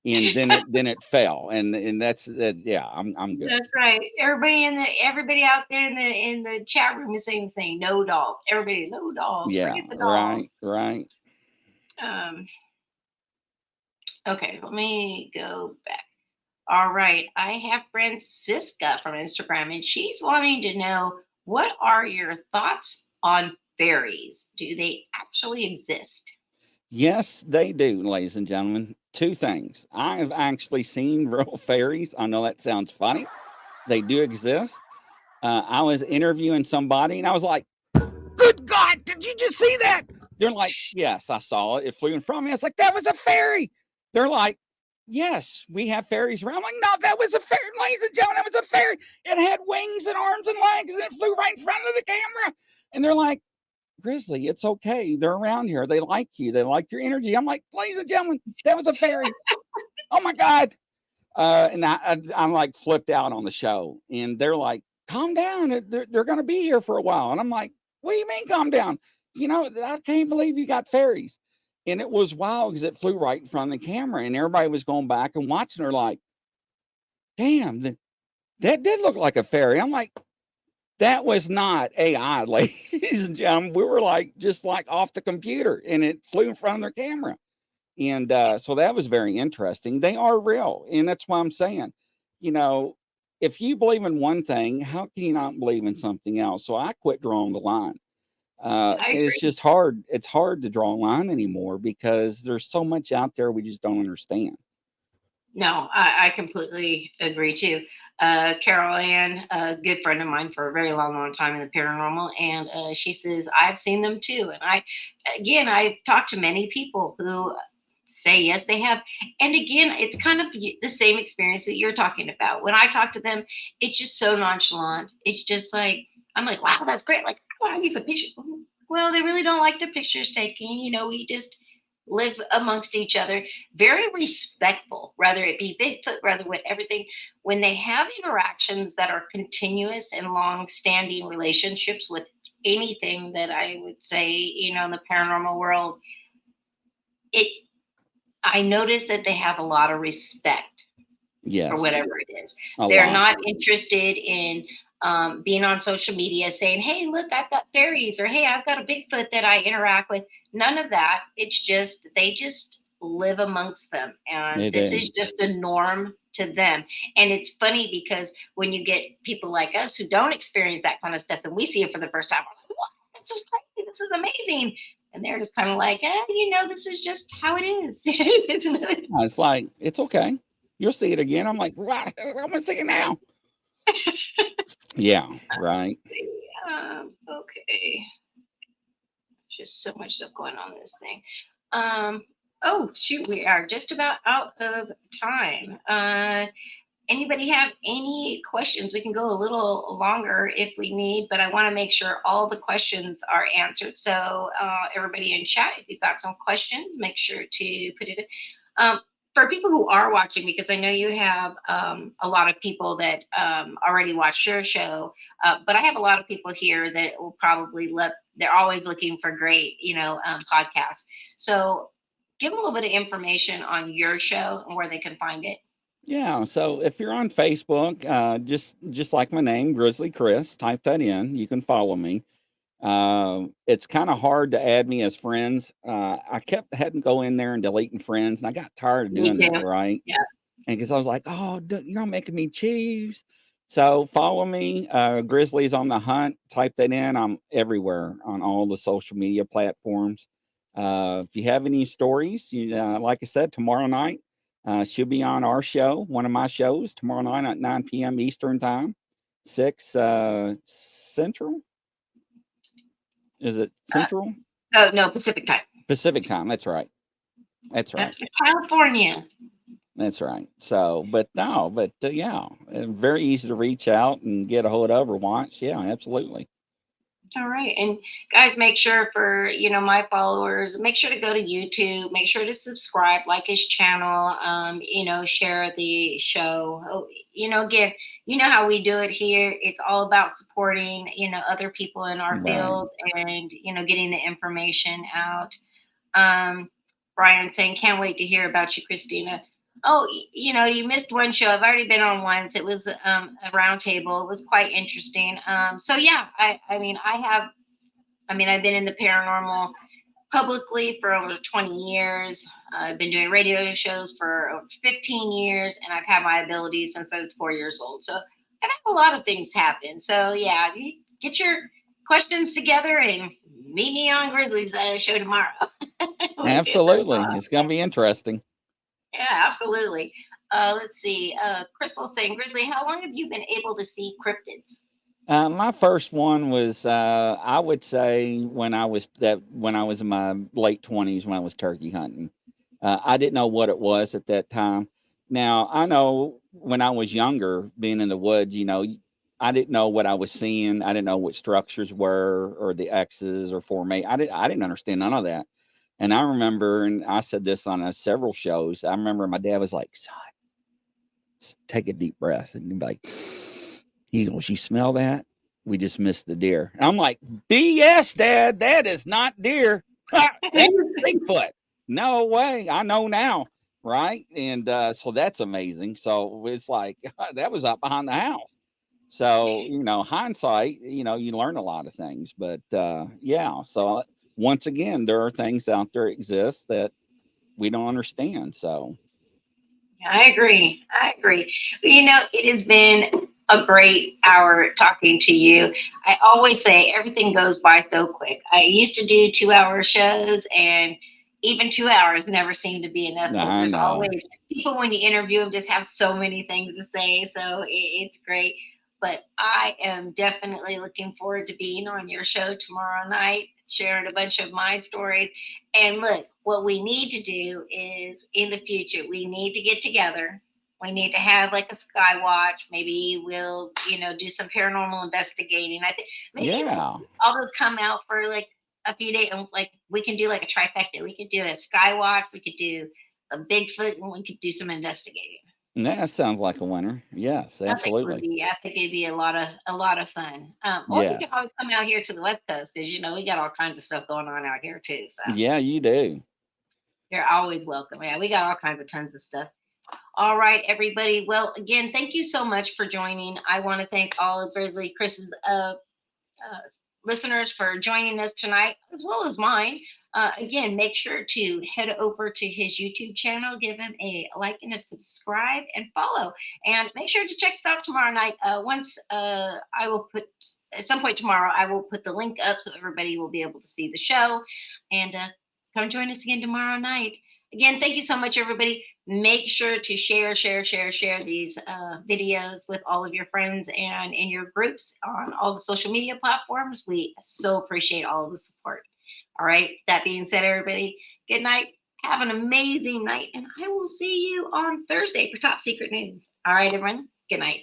and then it fell, and that's yeah, I'm good. That's right. Everybody out there in the chat room is saying no dolls. Everybody, no dolls. Yeah, Forget the dolls. right, right. Um, okay, let me go back. All right. I have Francisca from Instagram, and she's wanting to know, what are your thoughts on fairies? Do they actually exist? Yes, they do, ladies and gentlemen. Two things. I have actually seen real fairies. I know that sounds funny. They do exist. I was interviewing somebody, and I was like, "Good God, did you just see that?" They're like, "Yes, I saw it. It flew in front of me." I was like, "That was a fairy." They're like, "Yes, we have fairies around." I'm like, "No, that was a fairy, ladies and gentlemen. That was a fairy. It had wings and arms and legs, and it flew right in front of the camera." And they're like, "Grizzly, it's okay. They're around here. They like you. They like your energy." I'm like, "Ladies and gentlemen, that was a fairy. Oh my God." I'm like flipped out on the show, and they're like, "Calm down. They're going to be here for a while." And I'm like, "What do you mean, calm down? I can't believe you got fairies." And it was wild because it flew right in front of the camera, and everybody was going back and watching her like, "Damn, that did look like a fairy." I'm like, "That was not AI, ladies and gentlemen. We were like just like off the computer, and it flew in front of their camera." And so that was very interesting. They are real. And that's why I'm saying, you know, if you believe in one thing, how can you not believe in something else? So I quit drawing the line. I It's agree. just hard. It's hard to draw a line anymore because there's so much out there we just don't understand. No, I completely agree too. Carol Ann, a good friend of mine for a very long, long time in the paranormal, and she says I've seen them too. And I've talked to many people who say yes, they have. And again, it's kind of the same experience that you're talking about. When I talk to them, it's just so nonchalant. It's just like I'm like, wow, that's great. Like, I want to use a picture. Well, they really don't like the pictures taken. We just live amongst each other, very respectful, whether it be Bigfoot, whether with everything. When they have interactions that are continuous and long standing relationships with anything that I would say, in the paranormal world, it I notice that they have a lot of respect for Yes, whatever it is. a They're lot. not interested in being on social media saying, "Hey, look, I've got fairies," or "Hey, I've got a Bigfoot that I interact with." None of that. It's just they just live amongst them, and They this do. is just a norm to them. And it's funny because when you get people like us who don't experience that kind of stuff, and we see it for the first time, we're like, "What? This is crazy! This is amazing!" And they're just kind of like, this is just how it is. Isn't it? It's like, it's okay. You'll see it again. I'm like, right, I'm going to see it now. Yeah, right. Okay. Just so much stuff going on in this thing. Um, oh shoot, we are just about out of time. Anybody have any questions? We can go a little longer if we need, but I want to make sure all the questions are answered. So everybody in chat, if you've got some questions, make sure to put it in. For people who are watching, because I know you have a lot of people that already watch your show, but I have a lot of people here that will probably they're always looking for great, podcasts. So give them a little bit of information on your show and where they can find it. Yeah, so if you're on Facebook, just like my name, Grizzly Chris, type that in. You can follow me. It's kind of hard to add me as friends. I kept having to go in there and deleting friends, and I got tired of Me doing that, too. right? Yeah. And because I was like, oh, you're making me choose. So follow me. Grizzly's on the hunt. Type that in. I'm everywhere on all the social media platforms. If you have any stories, like I said, tomorrow night, she'll be on our show, one of my shows, tomorrow night at 9 p.m. Eastern Time, 6 Central. Is it Uh, Central? oh no, Pacific time. Pacific Time. That's right. That's right. California. That's right. So, but no, but yeah, very easy to reach out and get a hold of or watch. Yeah, absolutely. All right. And guys, make sure for, my followers, make sure to go to YouTube, make sure to subscribe, like his channel, share the show. Oh, again, you know how we do it here. It's all about supporting, other people in our Right. fields and, getting the information out. Um, Brian saying, can't wait to hear about you, Christina. Oh, you missed one show. I've already been on once. It was a roundtable. It was quite interesting. So yeah, I've been in the paranormal publicly for over 20 years. I've been doing radio shows for over 15 years, and I've had my abilities since I was 4 years old. So I've had a lot of things happen. So yeah, you get your questions together and meet me on Grizzly's show tomorrow. We'll be very Absolutely. fun. It's going to be interesting. Yeah, absolutely. Let's see. Crystal saying, Grizzly, how long have you been able to see cryptids? My first one was, I would say, when I was in my late 20s when I was turkey hunting. I didn't know what it was at that time. Now I know when I was younger, being in the woods, I didn't know what I was seeing. I didn't know what structures were or the X's or formation. I didn't understand none of that. And I remember, and I said this on several shows. I remember my dad was like, "Son, take a deep breath," and he'd be like, he goes, "You smell that? We just missed the deer." And I'm like, "BS, Dad. That is not deer. That's Bigfoot. No way. I know now." Right. And so that's amazing. So it's like, that was up behind the house. So, hindsight, you learn a lot of things. But yeah. So once again, there are things out there exist that we don't understand. So, I agree. I agree. Well, it has been a great hour talking to you. I always say everything goes by so quick. I used to do 2 hour shows, and even 2 hours never seemed to be enough because I there's know. always people when you interview them just have so many things to say. So it's great. But I am definitely looking forward to being on your show tomorrow night, sharing a bunch of my stories. And look, what we need to do is in the future, we need to get together. We need to have like a sky watch. Maybe we'll, do some paranormal investigating. I think maybe like Yeah. all those come out for like a few days. And like we can do like a trifecta. We could do a sky watch. We could do a Bigfoot, and we could do some investigating. That sounds like a winner. Yes, absolutely. I think it'd be a lot of fun. Or you can Yes. always come out here to the West Coast because we got all kinds of stuff going on out here too. So Yeah, you do. you're always welcome. Yeah, we got all kinds of tons of stuff. All right, everybody. Well, again, thank you so much for joining. I want to thank all of Grizzly Chris's listeners for joining us tonight, as well as mine. Again, make sure to head over to his YouTube channel, give him a like and a subscribe and follow. And make sure to check us out tomorrow night. Once I will put, at some point tomorrow, I will put the link up so everybody will be able to see the show. And come join us again tomorrow night. Again, thank you so much, everybody. Make sure to share these videos with all of your friends and in your groups on all the social media platforms. We so appreciate all of the support. All right. That being said, everybody, good night. Have an amazing night, and I will see you on Thursday for Top Secret News. All right, everyone. Good night.